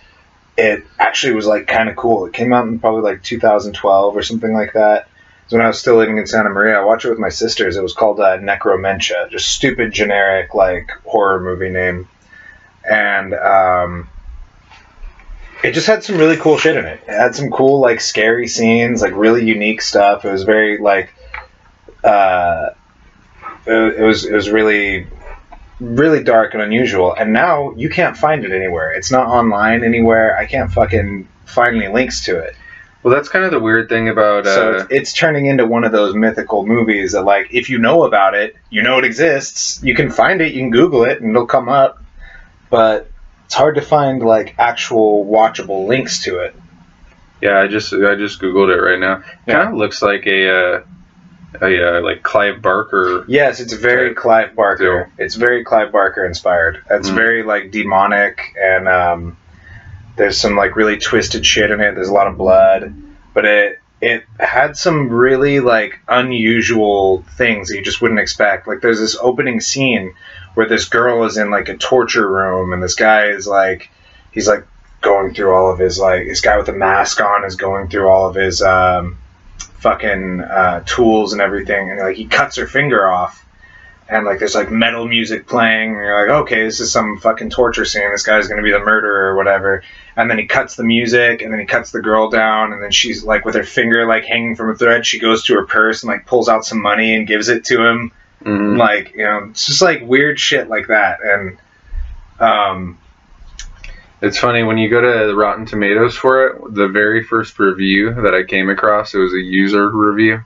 it actually was like kind of cool. It came out in probably like 2012 or something like that. So when I was still living in Santa Maria, I watched it with my sisters. It was called Necromentia, just stupid generic like horror movie name. And it just had some really cool shit in it. It had some cool, like, scary scenes, like, really unique stuff. It was very, like, it was really, really dark and unusual. And now you can't find it anywhere. It's not online anywhere. I can't fucking find any links to it. Well, that's kind of the weird thing about... So it's turning into one of those mythical movies that, like, if you know about it, you know it exists, you can find it, you can Google it, and it'll come up. But it's hard to find like actual watchable links to it. Yeah, I just Googled it right now. Kind of looks like a like Clive Barker. Yes, it's very Clive Barker. It's very Clive Barker inspired. It's very like demonic, and there's some like really twisted shit in it. There's a lot of blood, but it had some really like unusual things that you just wouldn't expect. Like there's this opening scene where this girl is in like a torture room, and this guy is like, he's like going through all of his like, this guy with a mask on is going through all of his fucking tools and everything, and like he cuts her finger off, and like there's like metal music playing, and you're like, okay, this is some fucking torture scene. This guy's gonna be the murderer or whatever. And then he cuts the music, and then he cuts the girl down, and then she's like with her finger like hanging from a thread, she goes to her purse and like pulls out some money and gives it to him. Like, it's just like weird shit like that. And it's funny when you go to Rotten Tomatoes for it, the very first review that I came across, it was a user review,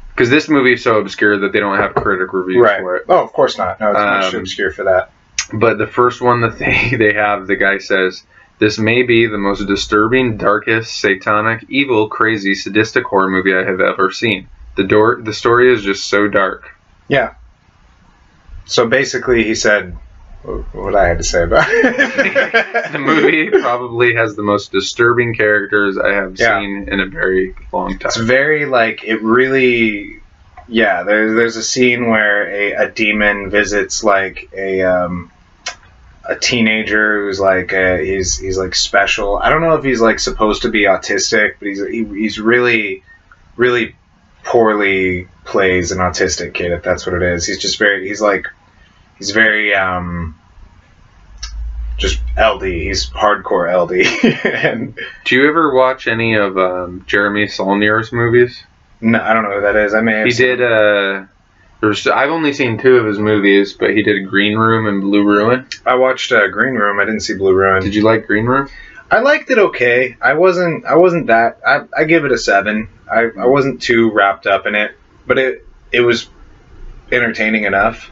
because this movie is so obscure that they don't have critic reviews for it. Oh, of course not. No, it's much too obscure for that. But the first one that they have, the guy says, "This may be the most disturbing, darkest, satanic, evil, crazy, sadistic horror movie I have ever seen. The story is just so dark." Yeah. So basically, he said what I had to say about it. The movie probably has the most disturbing characters I have seen in a very long time. It's very, like, it really... Yeah, there's a scene where a demon visits, like, a teenager who's, like, he's like, special. I don't know if he's, like, supposed to be autistic, but he's really, really poorly plays an autistic kid, if that's what it is. He's just very, he's very, just LD. He's hardcore LD. And do you ever watch any of Jeremy Saulnier's movies? No, I don't know who that is. I may have did, I've only seen 2 of his movies, but he did Green Room and Blue Ruin. I watched Green Room. I didn't see Blue Ruin. Did you like Green Room? I liked it okay. I wasn't that... I give it a 7. I wasn't too wrapped up in it, but it was entertaining enough.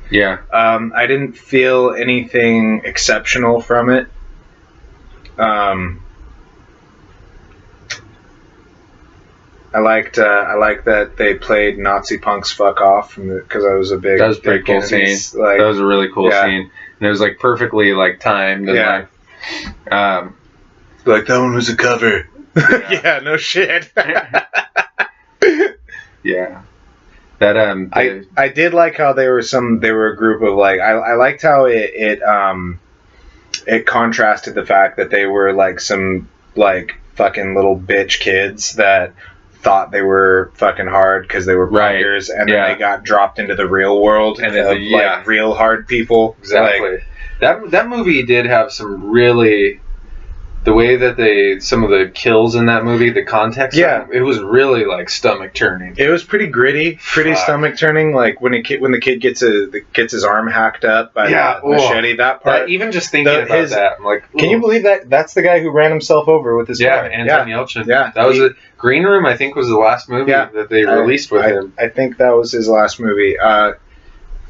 Yeah. I didn't feel anything exceptional from it. I liked that they played Nazi punks fuck off because I was a big... That was a pretty cool scene. Like, that was a really cool scene. And it was like perfectly like timed. And, like that one was a cover. Yeah, no shit. Yeah. That I did like how they were a group of like I liked how it contrasted the fact that they were like some like fucking little bitch kids that thought they were fucking hard because they were punkers, and then they got dropped into the real world and like real hard people. Exactly. Like, that movie did have some really the way that some of the kills in that movie, the context, it was really like stomach turning. It was pretty gritty, pretty stomach turning. Like when the kid gets his arm hacked up by the machete. That part, even just thinking about that, I'm like, can you believe that? That's the guy who ran himself over with his car. Anton Yelchin. Yeah, that was it. Green Room, I think, was the last movie that they released with him. I think that was his last movie.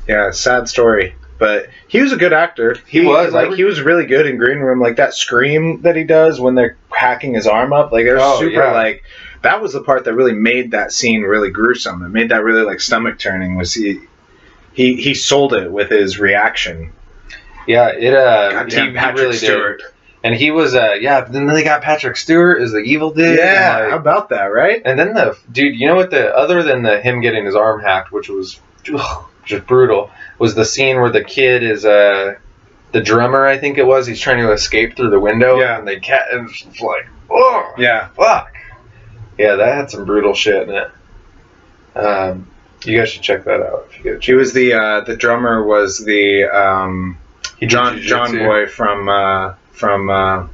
Sad story. But he was a good actor. He was really good in Green Room. Like that scream that he does when they're hacking his arm up. Like they're super like. That was the part that really made that scene really gruesome. It made that really like stomach turning. Was he sold it with his reaction. Yeah, Goddamn Patrick really Stewart. did. And he was then they got Patrick Stewart as the evil dude. Yeah, and how about that, right? And then you know what other than him getting his arm hacked, which was just brutal, was the scene where the kid is the drummer, I think it was. He's trying to escape through the window, and and it's like, oh, yeah, fuck, yeah, that had some brutal shit in it. You guys should check that out if you get a chance. He was the drummer was the John Boy from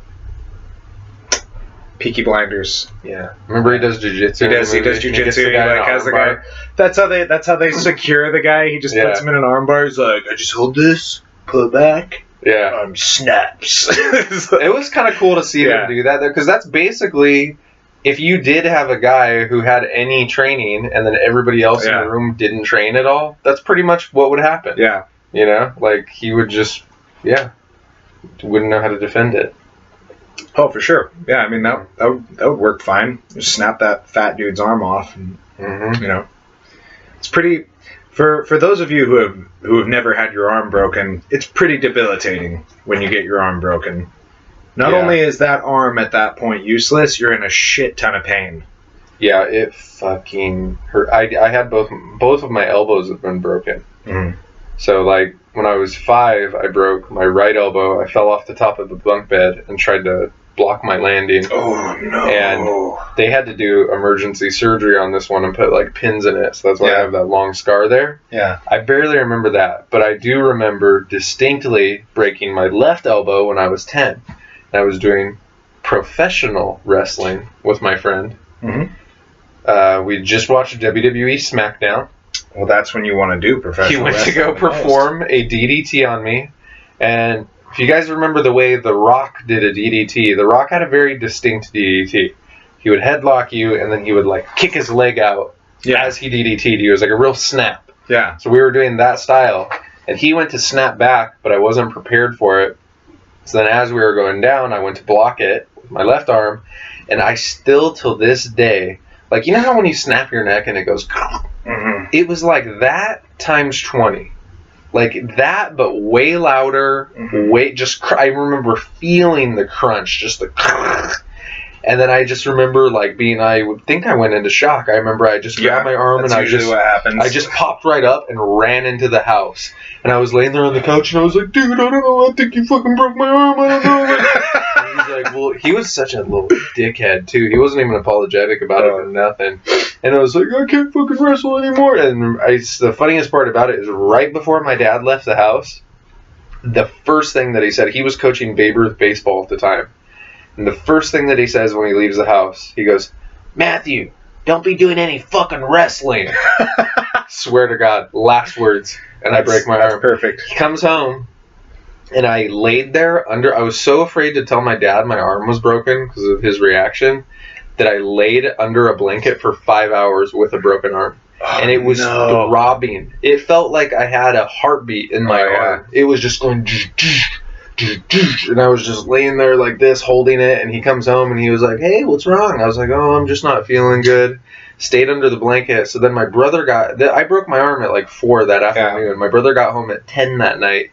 Peaky Blinders. Yeah, remember he does jujitsu. He does jujitsu. He like has the guy. That's how they secure the guy. He just puts him in an armbar. He's like, I just hold this, pull it back. Yeah, arm snaps. It was kind of cool to see them do that, because that's basically, if you did have a guy who had any training and then everybody else in the room didn't train at all, that's pretty much what would happen. Yeah, you know, like he would just wouldn't know how to defend it. Oh, for sure. Yeah, I mean that would work fine. Just snap that fat dude's arm off, and you know, it's pretty. For those of you who have never had your arm broken, it's pretty debilitating when you get your arm broken. Not only is that arm at that point useless, you're in a shit ton of pain. Yeah, it fucking hurt. I had both of my elbows have been broken. Mm-hmm. So like when I was 5, I broke my right elbow. I fell off the top of the bunk bed and tried to block my landing. Oh no! And they had to do emergency surgery on this one and put like pins in it. So that's why I have that long scar there. Yeah. I barely remember that, but I do remember distinctly breaking my left elbow when I was 10. I was doing professional wrestling with my friend. Mm-hmm. We just watched WWE SmackDown. Well, that's when you want to do professional wrestling. He went to go perform a DDT on me. And if you guys remember the way The Rock did a DDT, The Rock had a very distinct DDT. He would headlock you, and then he would like kick his leg out as he DDT'd you. It was like a real snap. Yeah. So we were doing that style. And he went to snap back, but I wasn't prepared for it. So then as we were going down, I went to block it with my left arm, and I still, till this day, like, you know how when you snap your neck and it goes, it was like that times 20. Like that, but way louder, I remember feeling the crunch, just the and then I just remember like I would think I went into shock. I remember I just grabbed my arm and I just popped right up and ran into the house. And I was laying there on the couch and I was like, dude, I don't know, I think you fucking broke my arm, I don't know. And he's like, well, he was such a little dickhead too. He wasn't even apologetic about it or nothing. And I was like, I can't fucking wrestle anymore. And the funniest part about it is right before my dad left the house, the first thing that he said, he was coaching Babe Ruth baseball at the time. And the first thing that he says when he leaves the house, he goes, Matthew, don't be doing any fucking wrestling. Swear to God, last words. And I break my arm. Perfect. He comes home, and I laid there I was so afraid to tell my dad my arm was broken because of his reaction that I laid under a blanket for 5 hours with a broken arm. And it was throbbing. It felt like I had a heartbeat in my arm. It was just going... And I was just laying there like this, holding it, and he comes home and he was like, hey, what's wrong? I was like, oh, I'm just not feeling good. Stayed under the blanket. So then my brother I broke my arm at like 4 that afternoon. My brother got home at 10 that night,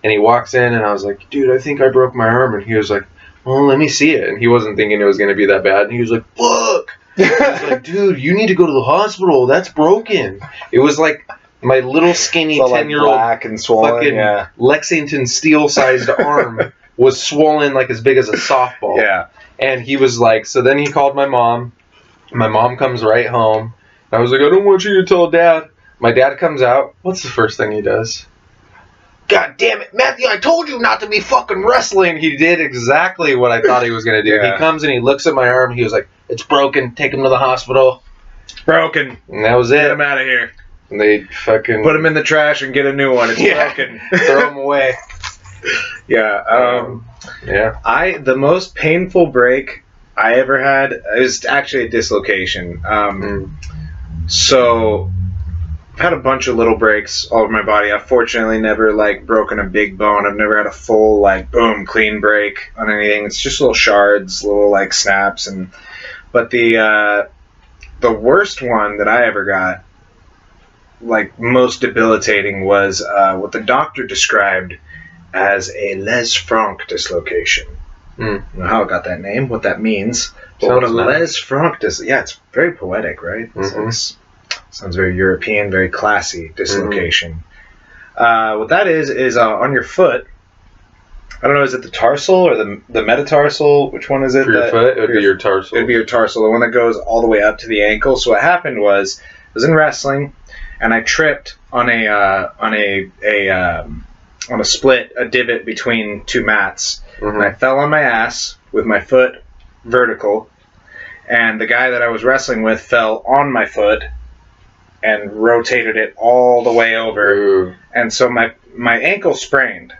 and he walks in and I was like, dude, I think I broke my arm. And he was like, well, let me see it. And he wasn't thinking it was going to be that bad. And he was like, fuck. I was like, dude, you need to go to the hospital. That's broken. It was like my little skinny 10-year-old black and swollen, fucking Lexington steel-sized arm was swollen like as big as a softball. Yeah. And he was like, so then he called my mom. My mom comes right home. I was like, I don't want you to tell Dad. My dad comes out. What's the first thing he does? God damn it, Matthew, I told you not to be fucking wrestling. He did exactly what I thought he was going to do. Yeah. He comes and he looks at my arm. And he was like, it's broken. Take him to the hospital. It's broken. And that was it. Get him out of here. And they fucking... Put him in the trash and get a new one. It's broken. Throw him away. Yeah. Yeah. The most painful break I ever had is actually a dislocation. So I've had a bunch of little breaks all over my body. I've fortunately never like broken a big bone. I've never had a full like boom clean break on anything. It's just little shards, little like snaps, but the worst one that I ever got, like most debilitating, was what the doctor described as a Les Franck dislocation. I don't know how it got that name, what that means. But what a Les Franck it's very poetic, right? Sounds very European, very classy dislocation. What that is on your foot. I don't know, is it the tarsal or the metatarsal? Which one is it? For your foot? It would be your tarsal. It would be your tarsal, the one that goes all the way up to the ankle. So what happened was, I was in wrestling, and I tripped on a split, a divot between two mats. And I fell on my ass with my foot vertical, and the guy that I was wrestling with fell on my foot and rotated it all the way over. Ooh. And so my ankle sprained.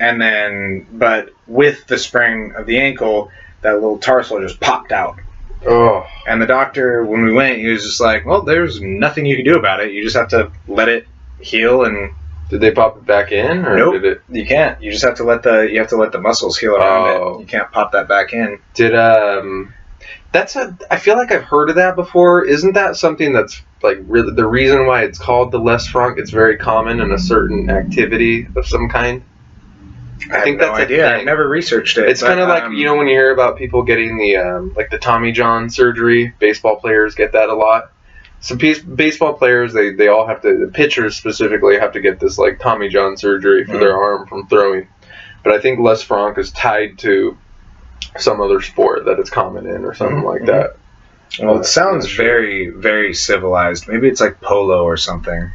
And then, but with the sprain of the ankle, that little tarsal just popped out. Oh. And the doctor, when we went, he was just like, well, there's nothing you can do about it. You just have to let it heal. And did they pop it back in? Or nope, did it... you can't. You just have to let the muscles heal around it. You can't pop that back in. I feel like I've heard of that before. Isn't that something that's like really the reason why it's called the Les Franck? It's very common in a certain activity of some kind. I think that's no idea. I've never researched it. It's kind of like, when you hear about people getting the Tommy John surgery. Baseball players get that a lot. So baseball players, they all have to, the pitchers specifically have to get this like Tommy John surgery for their arm from throwing. But I think Les Franck is tied to some other sport that it's common in or something like that. Well, it sounds very, very civilized. Maybe it's like polo or something.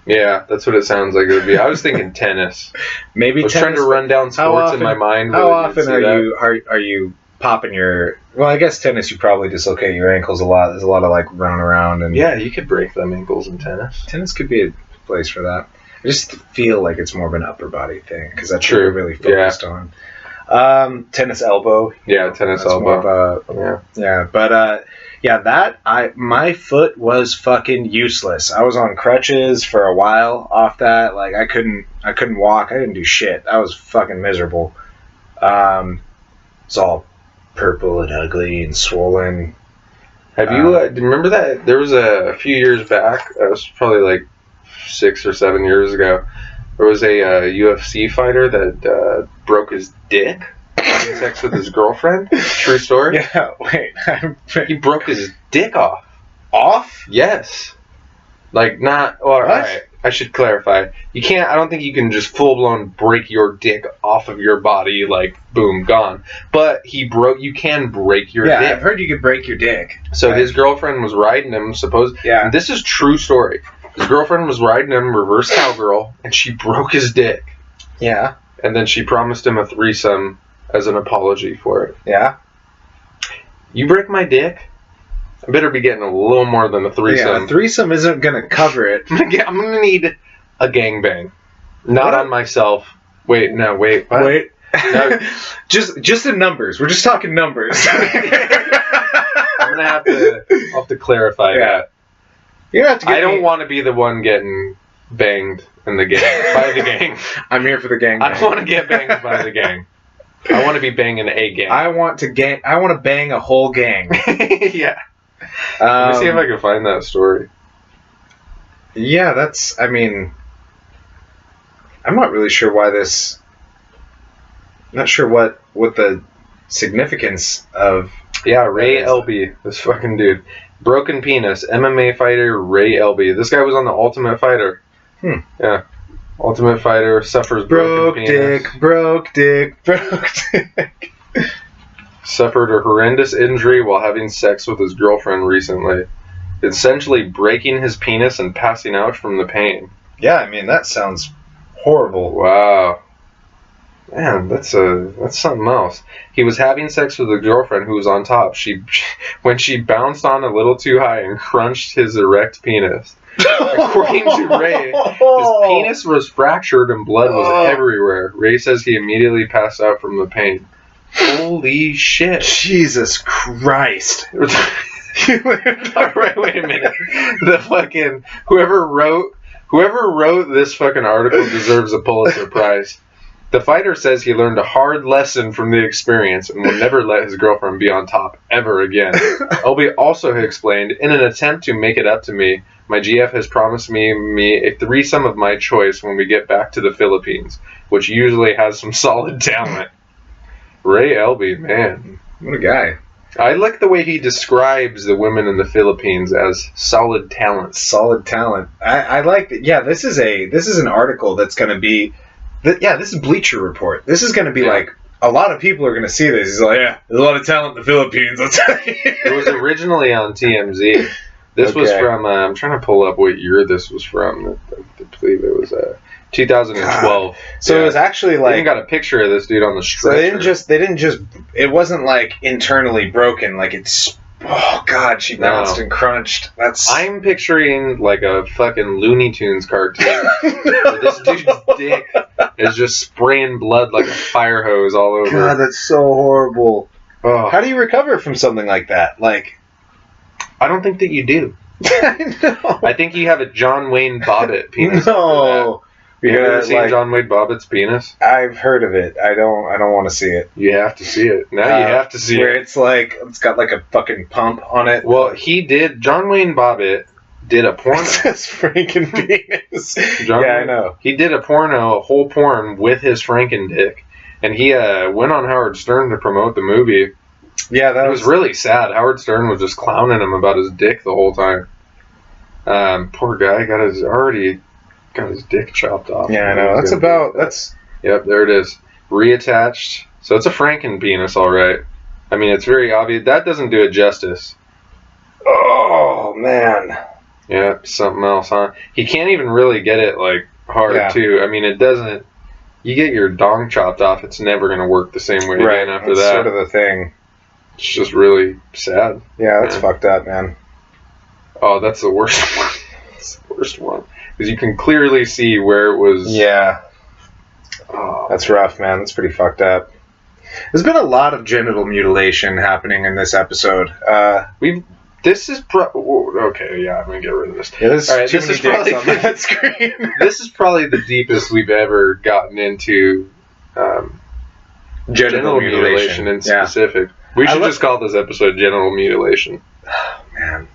Yeah, that's what it sounds like it would be. I was thinking tennis. Maybe I was trying to run down sports in my mind. How often are you popping your? Well, I guess tennis you probably dislocate your ankles a lot. There's a lot of like running around and. Yeah, you could break them ankles in tennis. Tennis could be a place for that. I just feel like it's more of an upper body thing because that's what we're really focused on. Tennis elbow. Yeah, tennis elbow. My foot was fucking useless. I was on crutches for a while off that. Like I couldn't walk. I didn't do shit. I was fucking miserable. It's all purple and ugly and swollen. Have you remember that there was a few years back? It was probably like 6 or 7 years ago. There was a UFC fighter that broke his dick having sex with his girlfriend. True story. Yeah. Wait. He broke his dick off. Off? Yes. Like not. Well, all right. I should clarify. You can't. I don't think you can just full blown break your dick off of your body. Like boom, gone. But he broke. You can break your dick. Yeah, I've heard you could break your dick. So his girlfriend was riding him. Yeah. And this is true story. His girlfriend was riding him reverse cowgirl, and she broke his dick. Yeah. And then she promised him a threesome as an apology for it. Yeah. You break my dick, I better be getting a little more than a threesome. Yeah, a threesome isn't going to cover it. I'm going to need a gangbang. Not on myself. Wait. What? Wait. No. just in numbers. We're just talking numbers. I'm going to have to clarify that. You have to I don't want to be the one getting banged in the gang by the gang. I'm here for the gang. I don't want to get banged by the gang. I want to be banging a gang. I want to bang a whole gang. Yeah. Let me see if I can find that story. Yeah, that's. I mean, I'm not really sure why this. I'm not sure what the significance of. Yeah, Ray Elby, this fucking dude. Broken penis, MMA fighter Ray Elby. This guy was on the Ultimate Fighter. Yeah. Ultimate Fighter suffers broken penis. Broke dick. Suffered a horrendous injury while having sex with his girlfriend recently. Essentially breaking his penis and passing out from the pain. Yeah, I mean, that sounds Horrible. Wow. Man, that's something else. He was having sex with a girlfriend who was on top. When she bounced on a little too high and crunched his erect penis. According to Ray, his penis was fractured and blood was everywhere. Ray says he immediately passed out from the pain. Holy shit. Jesus Christ. Alright, wait a minute. The fucking whoever wrote this fucking article deserves a Pulitzer Prize. The fighter says he learned a hard lesson from the experience and will never let his girlfriend be on top ever again. LB also explained, in an attempt to make it up to me, my GF has promised me a threesome of my choice when we get back to the Philippines, which usually has some solid talent. Ray Elby, man. What a guy. I like the way he describes the women in the Philippines as solid talent. Solid talent. I like that. Yeah, this is an article that's going to be... this is Bleacher Report. This is going to be like... A lot of people are going to see this. He's like, yeah, there's a lot of talent in the Philippines, I'll tell you. It was originally on TMZ. This was from... I'm trying to pull up what year this was from. I believe it was 2012. So it was actually like... They even got a picture of this dude on the stretcher. So they didn't just... It wasn't like internally broken. Like it's... Oh, God, she bounced and crunched. I'm picturing like a fucking Looney Tunes cartoon. Where this dude's dick is just spraying blood like a fire hose all over. God, that's so horrible. Oh. How do you recover from something like that? Like... I don't think that you do. I know. I think you have a John Wayne Bobbitt penis. No. You ever seen John Wayne Bobbitt's penis? I've heard of it. I don't want to see it. You have to see it. Now you have to see where it. It's like it's got like a fucking pump on it. Well, John Wayne Bobbitt did a porno. It says Franken penis. I know. He did a whole porn with his Franken dick, and he went on Howard Stern to promote the movie. Yeah, it was really sad. Howard Stern was just clowning him about his dick the whole time. Poor guy got his dick chopped off. Yeah, I know. Yep, there it is. Reattached. So it's a Franken penis, all right. I mean, it's very obvious. That doesn't do it justice. Oh, man. Yeah, something else, huh? He can't even really get it, like, hard, too. I mean, it doesn't... You get your dong chopped off, it's never going to work the same way again after that's that. sort of the thing. It's just really sad. Yeah, that's fucked up, man. Oh, that's the worst one. That's the worst one. Because you can clearly see where it was... Yeah. Oh. That's rough, man. That's pretty fucked up. There's been a lot of genital mutilation happening in this episode. This is okay. Yeah, I'm gonna get rid of this. Yeah, there's too many dicks on that screen. This is probably the deepest we've ever gotten into genital mutilation in specific. We should just call this episode "Genital Mutilation." Oh, man.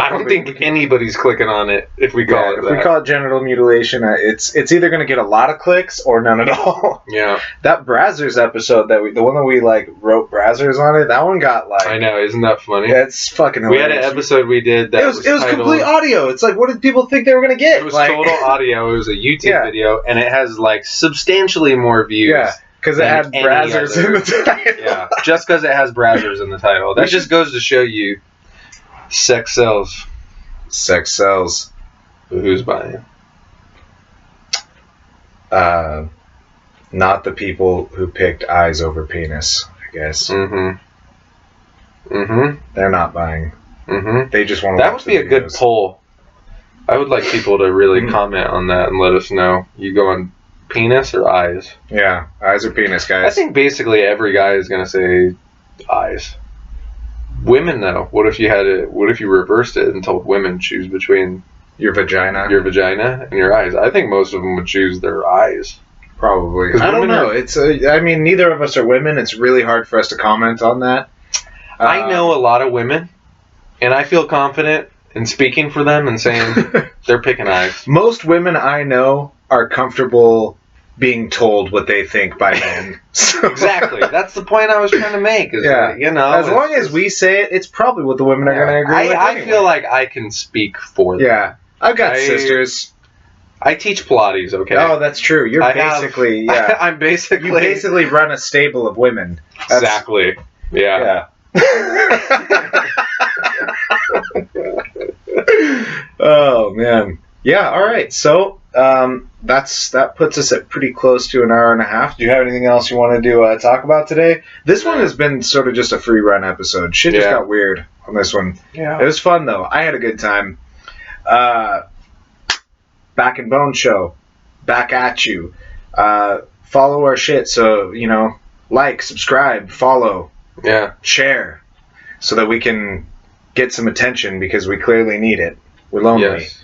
I don't think anybody's clicking on it if we call it that. If we call it genital mutilation, it's either going to get a lot of clicks or none at all. Yeah. That Brazzers episode, the one that we like wrote Brazzers on it, that one got like... I know, isn't that funny? Yeah, it's fucking hilarious. We had an episode we did that it was complete audio. It's like, what did people think they were going to get? It was total audio. It was a YouTube video, and it has like substantially more views. Yeah. Because it had Brazzers in the title. Yeah, just because it has Brazzers in the title. That just goes to show you sex sells. Sex sells. But who's buying? Not the people who picked eyes over penis, I guess. Mm-hmm. Mm-hmm. They're not buying. Mm-hmm. They just want to That would be a good poll. I would like people to really comment on that and let us know. You go on penis or eyes? Yeah, eyes or penis, guys. I think basically every guy is going to say eyes. Women, though, what if you reversed it and told women choose between your vagina and your eyes? I think most of them would choose their eyes. Probably. I don't know. I mean, neither of us are women. It's really hard for us to comment on that. I know a lot of women, and I feel confident in speaking for them and saying they're picking eyes. Most women I know are comfortable being told what they think by men. Exactly. That's the point I was trying to make. As long as we say it, it's probably what the women are going to agree with. I feel like I can speak for them. Yeah. I've got sisters. I teach Pilates, okay? Oh, that's true. You basically run a stable of women. Exactly. Yeah. Oh, man. Yeah, all right. So that puts us at pretty close to an hour and a half. Do you have anything else you want to talk about today? This one has been sort of just a free run episode. Shit just got weird on this one. Yeah. It was fun though. I had a good time. Back and Bone Show, back at you. Follow our shit. So like, subscribe, follow, share, so that we can get some attention because we clearly need it. We're lonely. Yes.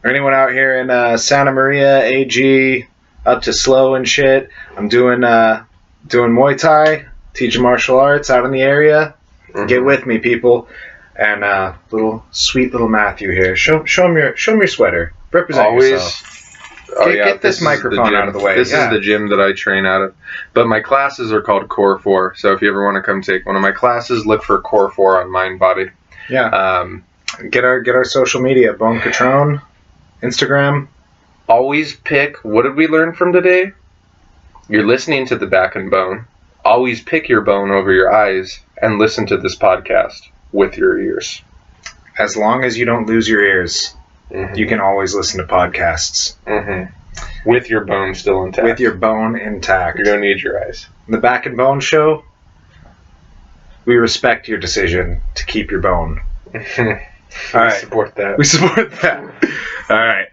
Anyone out here in Santa Maria, AG, up to Slow and shit? I'm doing Muay Thai, teaching martial arts out in the area. Mm-hmm. Get with me, people. And sweet little Matthew here. Show him your sweater. Represent yourself. Get this microphone out of the way. This is the gym that I train out of. But my classes are called Core 4. So if you ever want to come take one of my classes, look for Core 4 on Mind Body. Yeah. Get our social media. Bone Catrone, Instagram. Always pick. What did we learn from today? You're listening to the Back and Bone. Always pick your bone over your eyes and listen to this podcast with your ears. As long as you don't lose your ears, you can always listen to podcasts. Mm-hmm. With your bone still intact. With your bone intact. You don't need your eyes. The Back and Bone Show, we respect your decision to keep your bone. All right. Support that. We support that. All right.